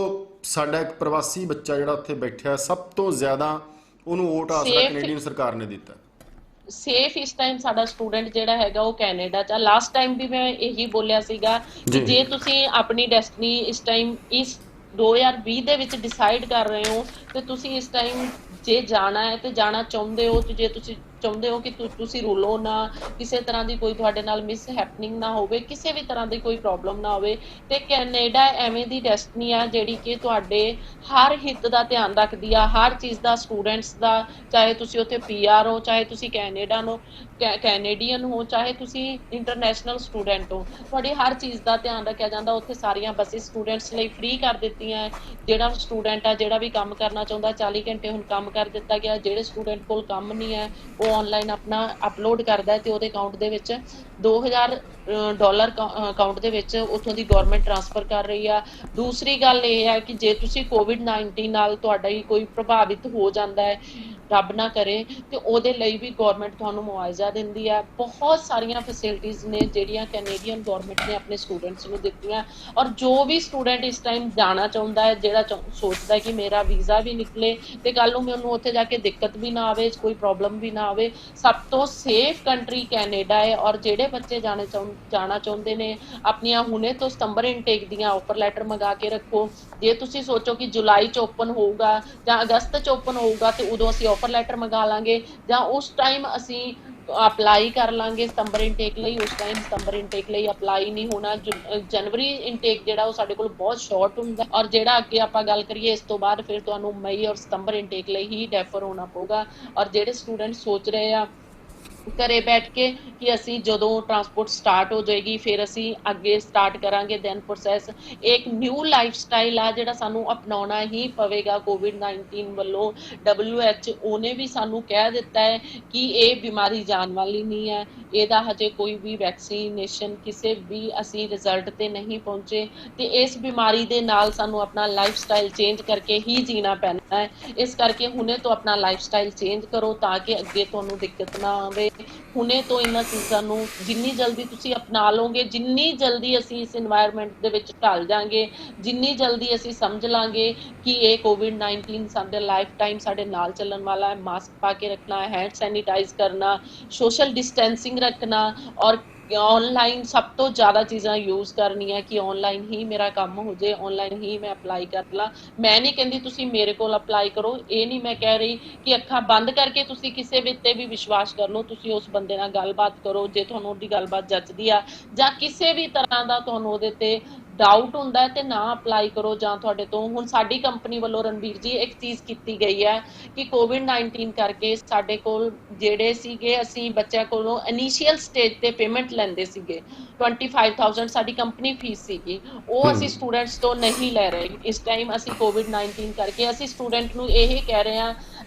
ਸਾਡਾ ਇੱਕ ਪ੍ਰਵਾਸੀ ਬੱਚਾ ਜਿਹੜਾ ਉੱਥੇ ਬੈਠਿਆ, ਸਭ ਤੋਂ ਜ਼ਿਆਦਾ ਉਹਨੂੰ ਵੋਟ ਆਸਰਾ ਸੇਫ ਕੈਨੇਡੀਅਨ ਸਰਕਾਰ ਨੇ ਦਿੱਤਾ। ਸੇਫ ਇਸ ਟਾਈਮ ਸਾਡਾ ਸਟੂਡੈਂਟ ਜਿਹੜਾ ਹੈਗਾ ਉਹ ਕੈਨੇਡਾ ਚ ਆ। ਲਾਸਟ ਟਾਈਮ ਵੀ ਮੈਂ ਇਹੀ ਬੋਲਿਆ ਸੀਗਾ ਕਿ ਜੀ ਜੇ ਤੁਸੀਂ ਆਪਣੀ ਡੈਸਟਨੀ ਇਸ ਟਾਈਮ ਇਸ 2020 ਦੇ ਵਿੱਚ ਡਿਸਾਈਡ ਕਰ ਰਹੇ ਹੋ ਤੇ ਤੁਸੀਂ ਇਸ ਟਾਈਮ ਜੇ ਜਾਣਾ ਹੈ ਤੇ ਜਾਣਾ ਚਾਹੁੰਦੇ ਹੋ, ਤੇ ਜੇ ਤੁਸੀਂ ਚਾਹੁੰਦੇ ਹੋ ਕਿ ਤੁਸੀਂ ਰੁਲੋ ਨਾ, ਕਿਸੇ ਤਰ੍ਹਾਂ ਦੀ ਕੋਈ ਤੁਹਾਡੇ ਨਾਲ ਮਿਸ ਹੈਪਨਿੰਗ ਨਾ ਹੋਵੇ, ਕਿਸੇ ਵੀ ਤਰ੍ਹਾਂ ਦੀ ਕੋਈ ਪ੍ਰੋਬਲਮ ਨਾ ਹੋਵੇ, ਤੇ ਕੈਨੇਡਾ ਐਵੇਂ ਦੀ ਡੈਸਟਨੀ ਆ ਜਿਹੜੀ ਕਿ ਤੁਹਾਡੇ ਹਰ ਹਿੱਤ ਦਾ ਧਿਆਨ ਰੱਖਦੀ ਆ, ਹਰ ਚੀਜ਼ ਦਾ, ਸਟੂਡੈਂਟਸ ਦਾ, ਚਾਹੇ ਤੁਸੀਂ ਉੱਥੇ PR ਹੋ, ਚਾਹੇ ਤੁਸੀਂ ਕੈਨੇਡੀਅਨ ਹੋ, ਚਾਹੇ ਤੁਸੀਂ ਇੰਟਰਨੈਸ਼ਨਲ ਸਟੂਡੈਂਟ ਹੋ, ਤੁਹਾਡੀ ਹਰ ਚੀਜ਼ ਦਾ ਧਿਆਨ ਰੱਖਿਆ ਜਾਂਦਾ। ਉੱਥੇ ਸਾਰੀਆਂ ਬੱਸਿਸ ਸਟੂਡੈਂਟਸ ਲਈ ਫ੍ਰੀ ਕਰ ਦਿੱਤੀਆਂ ਹੈ। ਜਿਹੜਾ ਸਟੂਡੈਂਟ ਆ ਜਿਹੜਾ ਵੀ ਕੰਮ ਕਰਨਾ ਚਾਹੁੰਦਾ 40 ਘੰਟੇ ਹੁਣ ਕੰਮ ਕਰ ਦਿੱਤਾ ਗਿਆ। ਜਿਹੜੇ ਸਟੂਡੈਂਟ ਕੋਲ ਕੰਮ ਨਹੀਂ ਹੈ ਉਹ ਆਨਲਾਈਨ ਆਪਣਾ ਅਪਲੋਡ ਕਰਦਾ ਤੇ ਉਹਦੇ ਅਕਾਊਂਟ ਦੇ ਵਿੱਚ $2000 ਅਕਾਊਂਟ ਦੇ ਵਿੱਚ ਉੱਥੋਂ ਦੀ ਗਵਰਨਮੈਂਟ ਟ੍ਰਾਂਸਫਰ ਕਰ ਰਹੀ ਆ। ਦੂਸਰੀ ਗੱਲ ਇਹ ਹੈ ਕਿ ਜੇ ਤੁਸੀਂ COVID-19 ਨਾਲ ਤੁਹਾਡਾ ਹੀ ਕੋਈ ਪ੍ਰਭਾਵਿਤ ਹੋ ਜਾਂਦਾ ਹੈ, ਰੱਬ ਨਾ ਕਰੇ, ਤੇ ਉਹਦੇ ਲਈ ਵੀ ਗਵਰਨਮੈਂਟ ਤੁਹਾਨੂੰ ਮੁਆਵਜ਼ਾ ਦਿੰਦੀ ਹੈ। ਬਹੁਤ ਸਾਰੀਆਂ ਫੈਸਿਲਿਟੀਆਂ ਨੇ ਜਿਹੜੀਆਂ ਕੈਨੇਡੀਅਨ ਗਵਰਨਮੈਂਟ ਨੇ ਆਪਣੇ ਸਟੂਡੈਂਟਸ ਨੂੰ ਦਿੱਤੀਆਂ। ਔਰ ਜੋ ਵੀ ਸਟੂਡੈਂਟ ਇਸ ਟਾਈਮ ਜਾਣਾ ਚਾਹੁੰਦਾ ਹੈ, ਜਿਹੜਾ ਸੋਚਦਾ ਕਿ ਮੇਰਾ ਵੀਜ਼ਾ ਵੀ ਨਿਕਲੇ ਤੇ ਕੱਲ ਨੂੰ ਮੈਨੂੰ ਉੱਥੇ ਜਾ ਕੇ ਦਿੱਕਤ ਵੀ ਨਾ ਆਵੇ, ਕੋਈ ਪ੍ਰੋਬਲਮ ਵੀ ਨਾ ਆਵੇ, ਸਭ ਤੋਂ ਸੇਫ ਕੰਟਰੀ ਕੈਨੇਡਾ ਹੈ। ਔਰ ਜਿਹੜੇ ਬੱਚੇ ਜਾਣਾ ਚਾਹੁੰਦੇ ਨੇ, ਆਪਣੀਆਂ ਹੁਣੇ ਤੋਂ ਸਤੰਬਰ ਇਨਟੇਕ ਦੀਆਂ ਆਫਰ ਲੈਟਰ ਮੰਗਾ ਕੇ ਰੱਖੋ। ਜੇ ਤੁਸੀਂ ਸੋਚੋ ਕਿ ਜੁਲਾਈ 'ਚ ਓਪਨ ਹੋਊਗਾ ਜਾਂ ਅਗਸਤ 'ਚ ਓਪਨ ਹੋਊਗਾ ਤੇ ਉਦੋਂ ਅਸੀਂ ਆਫਰ ਲੈਟਰ ਮੰਗਾ ਲਾਂਗੇ, ਜਾਂ ਉਸ ਟਾਈਮ ਅਸੀਂ ਅਪਲਾਈ ਕਰ ਲਾਂਗੇ ਸਤੰਬਰ ਇਨਟੇਕ ਲਈ। ਉਸ ਟਾਈਮ ਸਤੰਬਰ ਇਨਟੇਕ ਲਈ ਅਪਲਾਈ ਨਹੀਂ ਹੋਣਾ। ਜਨਵਰੀ ਇਨਟੇਕ ਜਿਹੜਾ ਉਹ ਸਾਡੇ ਕੋਲ ਬਹੁਤ ਸ਼ਾਰਟ ਹੁੰਦਾ, ਔਰ ਜਿਹੜਾ ਅੱਗੇ ਆਪਾਂ ਗੱਲ ਕਰੀਏ ਇਸ ਤੋਂ ਬਾਅਦ ਫਿਰ ਤੁਹਾਨੂੰ ਮਈ ਔਰ ਸਤੰਬਰ ਇਨਟੇਕ ਲਈ ਹੀ ਡੈਫਰ ਹੋਣਾ ਪਊਗਾ। ਔਰ ਜਿਹੜੇ ਸਟੂਡੈਂਟ ਸੋਚ ਰਹੇ ਆ ਘਰੇ ਬੈਠ ਕੇ ਕਿ ਅਸੀਂ ਜਦੋਂ ਟਰਾਂਸਪੋਰਟ ਸਟਾਰਟ ਹੋ ਜਾਏਗੀ ਫਿਰ ਅਸੀਂ ਅੱਗੇ ਸਟਾਰਟ ਕਰਾਂਗੇ ਦੈਨ ਪ੍ਰੋਸੈਸ, ਇੱਕ ਨਿਊ ਲਾਈਫ ਸਟਾਈਲ ਆ ਜਿਹੜਾ ਸਾਨੂੰ ਅਪਣਾਉਣਾ ਹੀ ਪਵੇਗਾ। COVID-19 ਵੱਲੋਂ WHO ਨੇ ਵੀ ਸਾਨੂੰ ਕਹਿ ਦਿੱਤਾ ਹੈ ਕਿ ਇਹ ਬਿਮਾਰੀ ਜਾਣ ਵਾਲੀ ਨਹੀਂ ਹੈ, ਇਹਦਾ ਹਜੇ ਕੋਈ ਵੀ ਵੈਕਸੀਨੇਸ਼ਨ ਕਿਸੇ ਵੀ ਅਸੀਂ ਰਿਜ਼ਲਟ ਤੇ ਨਹੀਂ ਪਹੁੰਚੇ, ਤੇ ਇਸ ਬਿਮਾਰੀ ਦੇ ਨਾਲ ਸਾਨੂੰ ਆਪਣਾ ਲਾਈਫ ਸਟਾਈਲ ਚੇਂਜ ਕਰਕੇ ਹੀ ਜੀਣਾ ਪੈਣਾ ਹੈ। ਇਸ ਕਰਕੇ ਹੁਣੇ ਤੋਂ ਆਪਣਾ ਲਾਈਫ ਸਟਾਈਲ ਚੇਂਜ ਕਰੋ ਤਾਂ ਕਿ ਅੱਗੇ ਤੁਹਾਨੂੰ ਦਿੱਕਤ ਨਾ ਆਵੇ। ਹੁਣੇ ਤੋਂ ਇਹਨਾਂ ਚੀਜ਼ਾਂ ਨੂੰ ਜਿੰਨੀ ਜਲਦੀ ਤੁਸੀਂ ਅਪਣਾ ਲਓਗੇ, ਜਿੰਨੀ ਜਲਦੀ ਅਸੀਂ ਇਸ এনवायरमेंट ਦੇ ਵਿੱਚ ਢਲ ਜਾਾਂਗੇ, ਜਿੰਨੀ ਜਲਦੀ ਅਸੀਂ ਸਮਝ ਲਾਂਗੇ ਕਿ ਇਹ COVID-19 ਸਾਡੇ ਲਾਈਫ ਟਾਈਮ ਸਾਡੇ ਨਾਲ ਚੱਲਣ ਵਾਲਾ ਹੈ। ਮਾਸਕ ਪਾ ਕੇ ਰੱਖਣਾ, ਹੈਂਡ ਸੈਨੀਟਾਈਜ਼ ਕਰਨਾ, ਸੋਸ਼ਲ ਡਿਸਟੈਂਸਿੰਗ ਰੱਖਣਾ, ਔਰ ਆਨਲਾਈਨ ਸਭ ਤੋਂ ਜ਼ਿਆਦਾ ਚੀਜ਼ਾਂ ਯੂਜ਼ ਕਰਨੀਆਂ ਕਿ ਆਨਲਾਈਨ ਹੀ ਮੇਰਾ ਕੰਮ ਹੋ ਜੇ, ਆਨਲਾਈਨ ਹੀ ਮੈਂ ਅਪਲਾਈ ਕਰ ਲਾਂ। ਮੈਂ ਨਹੀਂ ਕਹਿੰਦੀ ਤੁਸੀਂ ਮੇਰੇ ਕੋਲ ਅਪਲਾਈ ਕਰੋ, ਇਹ ਨਹੀਂ ਮੈਂ ਕਹਿ ਰਹੀ ਕਿ ਅੱਖਾਂ ਬੰਦ ਕਰਕੇ ਤੁਸੀਂ ਕਿਸੇ ਵੀ ਤੇ ਵੀ ਵਿਸ਼ਵਾਸ ਕਰ ਲਓ। ਤੁਸੀਂ ਉਸ ਬੰਦੇ ਨਾਲ ਗੱਲਬਾਤ ਕਰੋ ਜੇ ਤੁਹਾਨੂੰ ਉਹਦੀ ਗੱਲਬਾਤ ਜੱਚਦੀ ਆ, ਜਾਂ ਕਿਸੇ ਵੀ ਤਰ੍ਹਾਂ ਦਾ ਤੁਹਾਨੂੰ ਉਹਦੇ ਤੇ ਡਾਊਟ ਹੁੰਦਾ ਹੈ ਤੇ ਨਾ ਅਪਲਾਈ ਕਰੋ, ਜਾਂ ਤੁਹਾਡੇ ਤੋਂ ਹੁਣ ਸਾਡੀ ਕੰਪਨੀ ਵੱਲੋਂ ਰਣਬੀਰ ਜੀ ਇੱਕ ਚੀਜ਼ ਕੀਤੀ ਗਈ ਹੈ ਕਿ ਕੋਵਿਡ-19 ਕਰਕੇ ਸਾਡੇ ਕੋਲ ਜਿਹੜੇ ਸੀਗੇ, ਅਸੀਂ ਬੱਚਿਆਂ ਕੋਲੋਂ ਇਨੀਸ਼ੀਅਲ ਸਟੇਜ ਤੇ ਪੇਮੈਂਟ ਲੈਂਦੇ ਸੀਗੇ 25,000 ਸਾਡੀ ਕੰਪਨੀ ਫੀਸ ਸੀਗੀ, ਉਹ ਅਸੀਂ ਸਟੂਡੈਂਟਸ ਤੋਂ ਨਹੀਂ ਲੈ ਰਹੇ ਇਸ ਟਾਈਮ। ਅਸੀਂ ਕੋਵਿਡ-19 ਕਰਕੇ ਅਸੀਂ ਸਟੂਡੈਂਟ ਨੂੰ ਇਹ ਕਹਿ ਰਹੇ ਹਾਂ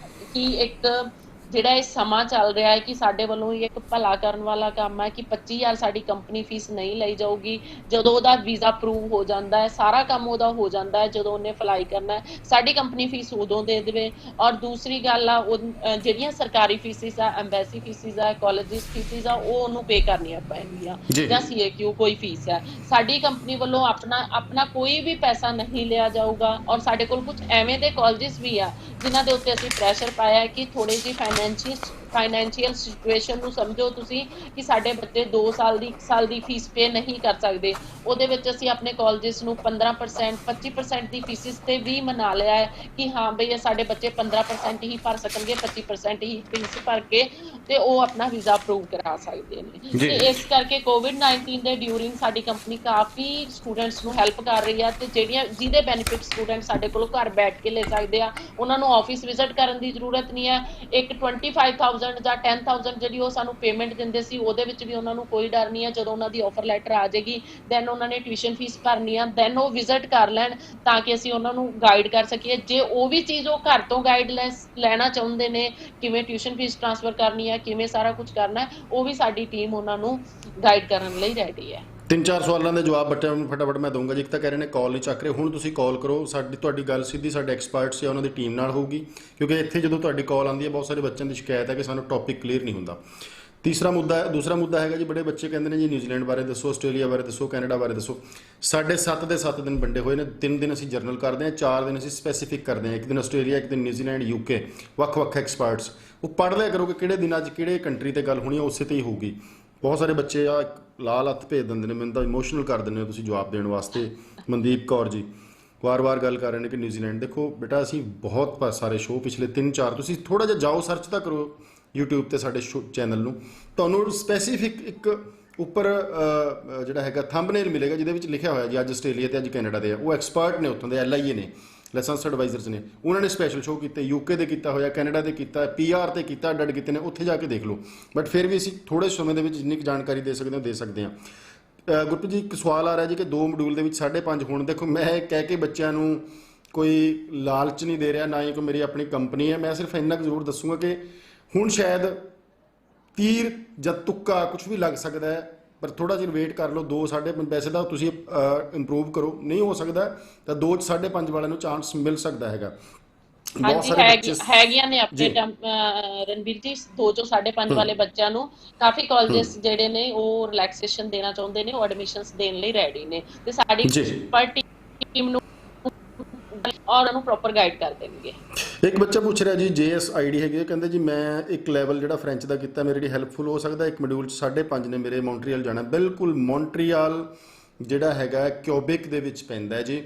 ਕਿ ਇੱਕ ਜਿਹੜਾ ਇਹ ਸਮਾਂ ਚੱਲ ਰਿਹਾ ਹੈ ਕਿ ਸਾਡੇ ਵੱਲੋਂ ਹੀ ਇੱਕ ਭਲਾ ਕਰਨ ਵਾਲਾ ਕੰਮ ਹੈ ਕਿ 25,000 ਸਾਡੀ ਕੰਪਨੀ ਫੀਸ ਨਹੀਂ ਲਈ ਜਾਊਗੀ। ਜਦੋਂ ਉਹਦਾ ਵੀਜ਼ਾ ਅਪਰੂਵ ਹੋ ਜਾਂਦਾ ਹੈ, ਸਾਰਾ ਕੰਮ ਉਹਦਾ ਹੋ ਜਾਂਦਾ ਹੈ, ਜਦੋਂ ਉਹਨੇ ਅਪਲਾਈ ਕਰਨਾ ਹੈ, ਸਾਡੀ ਕੰਪਨੀ ਫੀਸ ਉਦੋਂ ਦੇ ਦੇਵੇ। ਔਰ ਦੂਸਰੀ ਗੱਲ ਆ, ਜਿਹੜੀਆਂ ਸਰਕਾਰੀ ਫੀਸਿਸ ਆ, ਐਮਬੈਸੀ ਫੀਸਿਸ ਆ, ਕਾਲਜਿਸ ਫੀਸਿਸ ਆ, ਉਹ ਉਹਨੂੰ ਪੇ ਕਰਨੀਆਂ ਪੈਣਗੀਆਂ, ਜਾਂ CAQ ਕੋਈ ਫੀਸ ਹੈ। ਸਾਡੀ ਕੰਪਨੀ ਵੱਲੋਂ ਆਪਣਾ ਕੋਈ ਵੀ ਪੈਸਾ ਨਹੀਂ ਲਿਆ ਜਾਊਗਾ। ਔਰ ਸਾਡੇ ਕੋਲ ਕੁਝ ਐਵੇਂ ਦੇ ਕਾਲਜਿਸ ਵੀ ਆ ਜਿਨ੍ਹਾਂ ਦੇ ਉੱਤੇ ਅਸੀਂ ਪ੍ਰੈਸ਼ਰ ਪਾਇਆ ਕਿ ਥੋੜੀ ਜਿਹੀ ਫਾਈਨੈਂਸ਼ੀਅਲ ਸਿਚੁਏਸ਼ਨ ਨੂੰ ਸਮਝੋ ਤੁਸੀਂ ਕਿ ਸਾਡੇ ਬੱਚੇ 2 ਸਾਲ ਦੀ 1 ਸਾਲ ਦੀ ਫੀਸ ਪੇ ਨਹੀਂ ਕਰ ਸਕਦੇ। ਉਹਦੇ ਵਿੱਚ ਅਸੀਂ ਆਪਣੇ ਕਾਲਜਿਸ ਨੂੰ 15% 25% ਦੀ ਫੀਸਿਸ ਤੇ ਵੀ ਮਨਾ ਲਿਆ ਹੈ ਕਿ ਹਾਂ ਬਈ ਸਾਡੇ ਬੱਚੇ 15% ਹੀ ਭਰ ਸਕਣਗੇ, 25% ਹੀ ਫੀਸ ਭਰ ਕੇ ਤੇ ਉਹ ਆਪਣਾ ਵੀਜ਼ਾ ਅਪਰੂਵ ਕਰਾ ਸਕਦੇ ਨੇ। ਤੇ ਇਸ ਕਰਕੇ ਕੋਵਿਡ-19 ਦੇ ਡਿਊਰਿੰਗ ਸਾਡੀ ਕੰਪਨੀ ਕਾਫੀ ਸਟੂਡੈਂਟਸ ਨੂੰ ਹੈਲਪ ਕਰ ਰਹੀ ਆ, ਤੇ ਜਿਹਦੇ ਬੈਨੀਫਿਟ ਸਟੂਡੈਂਟ ਸਾਡੇ ਕੋਲੋਂ ਘਰ ਬੈਠ ਕੇ ਲੈ ਸਕਦੇ ਆ, ਉਹਨਾਂ ਨੂੰ ਆਫਿਸ ਵਿਜ਼ਿਟ ਕਰਨ ਦੀ ਜ਼ਰੂਰਤ ਨਹੀਂ ਹੈ। ਇੱਕ 25,000 ਜਾਂ 10,000 ਜਿਹੜੀ ਉਹ ਸਾਨੂੰ ਪੇਮੈਂਟ ਦਿੰਦੇ ਸੀ, ਉਹਦੇ ਵਿੱਚ ਵੀ ਉਹਨਾਂ ਨੂੰ ਕੋਈ ਡਰ ਨਹੀਂ ਹੈ। ਜਦੋਂ ਉਹਨਾਂ ਦੀ ਆਫਰ ਲੈਟਰ ਆ ਜਾਏਗੀ, ਦੈਨ ਉਹਨਾਂ ਨੇ ਟਿਊਸ਼ਨ ਫੀਸ ਭਰਨੀ ਆ, ਦੈਨ ਉਹ ਵਿਜ਼ਿਟ ਕਰ ਲੈਣ ਤਾਂ ਕਿ ਅਸੀਂ ਉਹਨਾਂ ਨੂੰ ਗਾਈਡ ਕਰ ਸਕੀਏ। ਜੇ ਉਹ ਵੀ ਚੀਜ਼ ਉਹ ਘਰ ਤੋਂ ਗਾਈਡਲਾਈਨਸ ਲੈਣਾ ਚਾਹੁੰਦੇ ਨੇ, ਕਿਵੇਂ ਟਿਊਸ਼ਨ ਫੀਸ ਟ੍ਰਾਂਸਫਰ ਕਰਨੀ ਹੈ, ਕਿਵੇਂ ਸਾਰਾ ਕੁਝ ਕਰਨਾ ਹੈ, ਉਹ ਵੀ ਸਾਡੀ ਟੀਮ ਉਹਨਾਂ ਨੂੰ ਗਾਈਡ ਕਰਨ ਲਈ ਰੈਡੀ ਹੈ। 3-4 ਸਵਾਲਾਂ ਦੇ ਜਵਾਬ ਬੱਚਿਆਂ ਨੂੰ ਫਟਾਫਟ ਮੈਂ ਦਊਂਗਾ ਜੀ। ਇੱਕ ਤਾਂ ਕਹਿ ਰਹੇ ਨੇ ਕਾਲ ਨਹੀਂ ਚੱਕ ਰਹੇ, ਹੁਣ ਤੁਸੀਂ ਕਾਲ ਕਰੋ, ਤੁਹਾਡੀ ਗੱਲ ਸਿੱਧੀ ਸਾਡੇ ਐਕਸਪਰਟਸ ਜਾਂ ਉਹਨਾਂ ਦੀ ਟੀਮ ਨਾਲ ਹੋਊਗੀ, ਕਿਉਂਕਿ ਇੱਥੇ ਜਦੋਂ ਤੁਹਾਡੀ ਕਾਲ ਆਉਂਦੀ ਹੈ ਬਹੁਤ ਸਾਰੇ ਬੱਚਿਆਂ ਦੀ ਸ਼ਿਕਾਇਤ ਹੈ ਕਿ ਸਾਨੂੰ ਟੌਪਿਕ ਕਲੀਅਰ ਨਹੀਂ ਹੁੰਦਾ। ਦੂਸਰਾ ਮੁੱਦਾ ਹੈਗਾ ਜੀ, ਬੜੇ ਬੱਚੇ ਕਹਿੰਦੇ ਨੇ ਜੀ ਨਿਊਜ਼ੀਲੈਂਡ ਬਾਰੇ ਦੱਸੋ, ਆਸਟ੍ਰੇਲੀਆ ਬਾਰੇ ਦੱਸੋ, ਕੈਨੇਡਾ ਬਾਰੇ ਦੱਸੋ। ਸਾਡੇ 7 ਦੇ 7 ਦਿਨ ਵੰਡੇ ਹੋਏ ਨੇ, 3 ਦਿਨ ਅਸੀਂ ਜਰਨਲ ਕਰਦੇ ਹਾਂ, 4 ਦਿਨ ਅਸੀਂ ਸਪੈਸੀਫਿਕ ਕਰਦੇ ਹਾਂ। ਇੱਕ ਦਿਨ ਆਸਟ੍ਰੇਲੀਆ, ਇੱਕ ਦਿਨ ਨਿਊਜ਼ੀਲੈਂਡ, UK, ਵੱਖ-ਵੱਖ ਐਕਸਪਰਟਸ। ਉਹ ਪੜ੍ਹ ਲਿਆ ਕਰੋ ਕਿ ਕਿਹੜੇ ਦਿਨਾਂ 'ਚ ਕਿਹੜੇ ਕੰਟਰੀ 'ਤੇ ਗੱਲ ਹੋਣੀ ਹੈ, ਉਸੇ 'ਤੇ ਹੀ ਹੋਊਗੀ। ਬਹੁਤ ਸਾਰੇ ਬੱਚੇ ਆ ਲਾਲ ਹੱਥ ਭੇਜ ਦਿੰਦੇ ਨੇ, ਮੈਨੂੰ ਤਾਂ ਇਮੋਸ਼ਨਲ ਕਰ ਦਿੰਦੇ ਹੋ ਤੁਸੀਂ ਜਵਾਬ ਦੇਣ ਵਾਸਤੇ। ਮਨਦੀਪ ਕੌਰ ਜੀ ਵਾਰ-ਵਾਰ ਗੱਲ ਕਰ ਰਹੇ ਨੇ ਕਿ ਨਿਊਜ਼ੀਲੈਂਡ। ਦੇਖੋ ਬੇਟਾ, ਅਸੀਂ ਬਹੁਤ ਸਾਰੇ ਸ਼ੋਅ ਪਿਛਲੇ 3-4, ਤੁਸੀਂ ਥੋੜ੍ਹਾ ਜਿਹਾ ਜਾਓ, ਸਰਚ ਤਾਂ ਕਰੋ YouTube 'ਤੇ ਸਾਡੇ ਚੈਨਲ ਨੂੰ, ਤੁਹਾਨੂੰ ਸਪੈਸੀਫਿਕ ਇੱਕ ਉੱਪਰ ਜਿਹੜਾ ਹੈਗਾ ਥੰਬਨੇਲ ਮਿਲੇਗਾ ਜਿਹਦੇ ਵਿੱਚ ਲਿਖਿਆ ਹੋਇਆ ਜੀ ਅੱਜ ਆਸਟ੍ਰੇਲੀਆ ਤੇ ਅੱਜ ਕੈਨੇਡਾ ਦੇ ਆ। ਉਹ ਐਕਸਪਰਟ ਨੇ ਉੱਥੋਂ ਦੇ, LIA ਨੇ, ਲਾਇਸੈਂਸ ਐਡਵਾਈਜ਼ਰਸ ਨੇ, ਉਹਨਾਂ ਨੇ ਸਪੈਸ਼ਲ ਸ਼ੋਅ ਕੀਤੇ, UK ਦੇ ਕੀਤਾ ਹੋਇਆ, ਕੈਨੇਡਾ ਦੇ ਕੀਤਾ, PR ਤੇ ਕੀਤਾ, ਅੱਡ ਕੀਤੇ ਨੇ, ਉੱਥੇ ਜਾ ਕੇ ਦੇਖ ਲਓ। ਬਟ ਫਿਰ ਵੀ ਅਸੀਂ ਥੋੜ੍ਹੇ ਸਮੇਂ ਦੇ ਵਿੱਚ ਜਿੰਨੀ ਕੁ ਜਾਣਕਾਰੀ ਦੇ ਸਕਦੇ ਹਾਂ ਦੇ ਸਕਦੇ ਹਾਂ। ਗੁਰਪ੍ਰੀਤ ਜੀ, ਇੱਕ ਸਵਾਲ ਆ ਰਿਹਾ ਜੀ ਕਿ 2 ਮੋਡਿਊਲ ਦੇ ਵਿੱਚ 5.5 ਹੋਣ। ਦੇਖੋ ਮੈਂ ਇਹ ਕਹਿ ਕੇ ਬੱਚਿਆਂ ਨੂੰ ਕੋਈ ਲਾਲਚ ਨਹੀਂ ਦੇ ਰਿਹਾ, ਨਾ ਹੀ ਕੋਈ ਮੇਰੀ ਆਪਣੀ ਕੰਪਨੀ ਹੈ। ਮੈਂ ਸਿਰਫ ਇੰਨਾ ਕੁ ਜ਼ਰੂਰ ਦੱਸੂਗਾ ਕਿ ਹੁਣ ਸ਼ਾਇਦ ਤੀਰ ਜਾਂ ਤੁੱਕਾ ਕੁਝ ਵੀ ਲੱਗ ਸਕਦਾ ਹੈ, ਪਰ ਥੋੜ੍ਹਾ ਜਿਹਾ ਵੇਟ ਕਰ ਲਓ। 2 5.5 ਵੈਸੇ ਤਾਂ ਤੁਸੀਂ ਇੰਪਰੂਵ ਕਰੋ, ਨਹੀਂ ਹੋ ਸਕਦਾ ਤਾਂ 2 5.5 ਵਾਲਿਆਂ ਨੂੰ ਚਾਂਸ ਮਿਲ ਸਕਦਾ ਹੈਗਾ। ਬਹੁਤ ਸਾਰੇ ਬੱਚੇ ਹੈਗੀਆਂ ਨੇ ਆਪਣੇ ਰਣਬੀਰ ਜੀ, 2 ਤੋਂ 5.5 ਵਾਲੇ ਬੱਚਿਆਂ ਨੂੰ ਕਾਫੀ ਕਾਲਜਸ ਜਿਹੜੇ ਨੇ ਉਹ ਰਿਲੈਕਸੇਸ਼ਨ ਦੇਣਾ ਚਾਹੁੰਦੇ ਨੇ, ਉਹ ਐਡਮਿਸ਼ਨਸ ਦੇਣ ਲਈ ਰੈਡੀ ਨੇ, ਤੇ ਸਾਡੀ ਪਰ ਟੀਮ ਨੂੰ ਔਰ ਉਹਨੂੰ ਪ੍ਰੋਪਰ ਗਾਈਡ ਕਰ ਦੇਣਗੇ। ਇੱਕ ਬੱਚਾ ਪੁੱਛ ਰਿਹਾ ਜੀ, JSID ਹੈਗੀ, ਕਹਿੰਦੇ ਜੀ ਮੈਂ ਇੱਕ ਲੈਵਲ ਜਿਹੜਾ ਫਰੈਂਚ ਦਾ ਕੀਤਾ, ਮੇਰੇ ਲਈ ਹੈਲਪਫੁਲ ਹੋ ਸਕਦਾ? ਇੱਕ ਮੋਡਿਊਲ 'ਚ 5.5 ਨੇ ਮੇਰੇ, ਮੌਂਟਰੀਅਲ ਜਾਣਾ। ਬਿਲਕੁਲ, ਮੌਂਟਰੀਅਲ ਜਿਹੜਾ ਹੈਗਾ ਕਿਊਬਿਕ ਦੇ ਵਿੱਚ ਪੈਂਦਾ ਜੀ,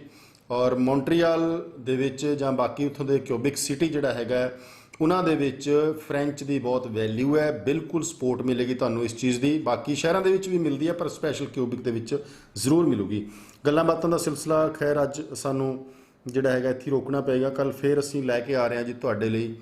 ਔਰ ਮੌਂਟਰੀਅਲ ਦੇ ਵਿੱਚ ਜਾਂ ਬਾਕੀ ਉੱਥੋਂ ਦੇ ਕਿਊਬਿਕ ਸਿਟੀ ਜਿਹੜਾ ਹੈਗਾ ਉਹਨਾਂ ਦੇ ਵਿੱਚ ਫਰੈਂਚ ਦੀ ਬਹੁਤ ਵੈਲਿਊ ਹੈ। ਬਿਲਕੁਲ ਸਪੋਰਟ ਮਿਲੇਗੀ ਤੁਹਾਨੂੰ ਇਸ ਚੀਜ਼ ਦੀ, ਬਾਕੀ ਸ਼ਹਿਰਾਂ ਦੇ ਵਿੱਚ ਵੀ ਮਿਲਦੀ ਹੈ ਪਰ ਸਪੈਸ਼ਲ ਕਿਊਬਿਕ ਦੇ ਵਿੱਚ ਜ਼ਰੂਰ ਮਿਲੂਗੀ। ਗੱਲਾਂ ਬਾਤਾਂ ਦਾ ਸਿਲਸਿਲਾ ਖੈਰ ਅੱਜ ਸਾਨੂੰ ਜਿਹੜਾ ਹੈਗਾ ਇੱਥੇ ਰੋਕਣਾ ਪਏਗਾ। ਕੱਲ ਫਿਰ ਅਸੀਂ ਲੈ ਕੇ ਆ ਰਹੇ ਹਾਂ ਜੀ ਤੁਹਾਡੇ ਲਈ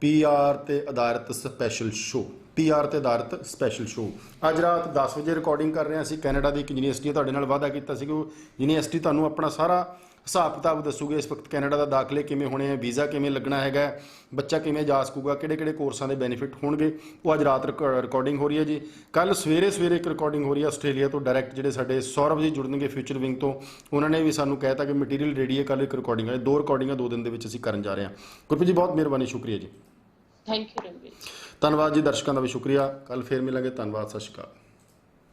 PR ਤੇ ਆਧਾਰਿਤ ਸਪੈਸ਼ਲ ਸ਼ੋਅ। PR ਤੇ ਆਧਾਰਿਤ ਸਪੈਸ਼ਲ ਸ਼ੋਅ ਅੱਜ ਰਾਤ 10 ਵਜੇ ਰਿਕਾਰਡਿੰਗ ਕਰ ਰਹੇ ਹਾਂ ਅਸੀਂ। ਕੈਨੇਡਾ ਦੀ ਇੱਕ ਯੂਨੀਵਰਸਿਟੀ ਤੁਹਾਡੇ ਨਾਲ ਵਾਅਦਾ ਕੀਤਾ ਸੀ ਕਿ ਉਹ ਯੂਨੀਵਰਸਿਟੀ ਤੁਹਾਨੂੰ ਆਪਣਾ ਸਾਰਾ ਹਿਸਾਬ ਕਿਤਾਬ ਦੱਸੂਗੇ। ਇਸ ਵਕਤ ਕੈਨੇਡਾ ਦਾ ਦਾਖਲੇ ਕਿਵੇਂ ਹੋਣੇ ਆ, ਵੀਜ਼ਾ ਕਿਵੇਂ ਲੱਗਣਾ ਹੈਗਾ, ਬੱਚਾ ਕਿਵੇਂ ਜਾ ਸਕੂਗਾ, ਕਿਹੜੇ ਕੋਰਸਾਂ ਦੇ ਬੈਨੀਫਿਟ ਹੋਣਗੇ, ਉਹ ਅੱਜ ਰਾਤ ਰਿਕਾਰਡਿੰਗ ਹੋ ਰਹੀ ਹੈ ਜੀ। ਕੱਲ ਸਵੇਰੇ ਇੱਕ ਰਿਕਾਰਡਿੰਗ ਹੋ ਰਹੀ ਹੈ ਆਸਟ੍ਰੇਲੀਆ ਤੋਂ ਡਾਇਰੈਕਟ, ਜਿਹੜੇ ਸਾਡੇ ਸੌਰਵ ਜੀ ਜੁੜਨਗੇ ਫਿਊਚਰ ਵਿੰਗ ਤੋਂ, ਉਹਨਾਂ ਨੇ ਵੀ ਸਾਨੂੰ ਕਹਿਤਾ ਕਿ ਮਟੀਰੀਅਲ ਰੈਡੀ ਹੈ। ਕੱਲ ਇੱਕ ਰਿਕਾਰਡਿੰਗ ਹੈ, 2 ਰਿਕਾਰਡਿੰਗਾਂ 2 ਦਿਨ ਦੇ ਵਿੱਚ ਅਸੀਂ ਕਰਨ ਜਾ ਰਹੇ ਹਾਂ। ਗੁਰਪ੍ਰੀਤ ਜੀ ਬਹੁਤ ਮਿਹਰਬਾਨੀ, ਸ਼ੁਕਰੀਆ ਜੀ। Thank you Ranbir. ਧੰਨਵਾਦ ਜੀ, ਦਰਸ਼ਕਾਂ ਦਾ ਵੀ ਸ਼ੁਕਰੀਆ। ਕੱਲ ਫਿਰ ਮਿਲਾਂਗੇ, ਧੰਨਵਾਦ, ਸਤਿ ਸ਼੍ਰੀ ਅਕਾਲ।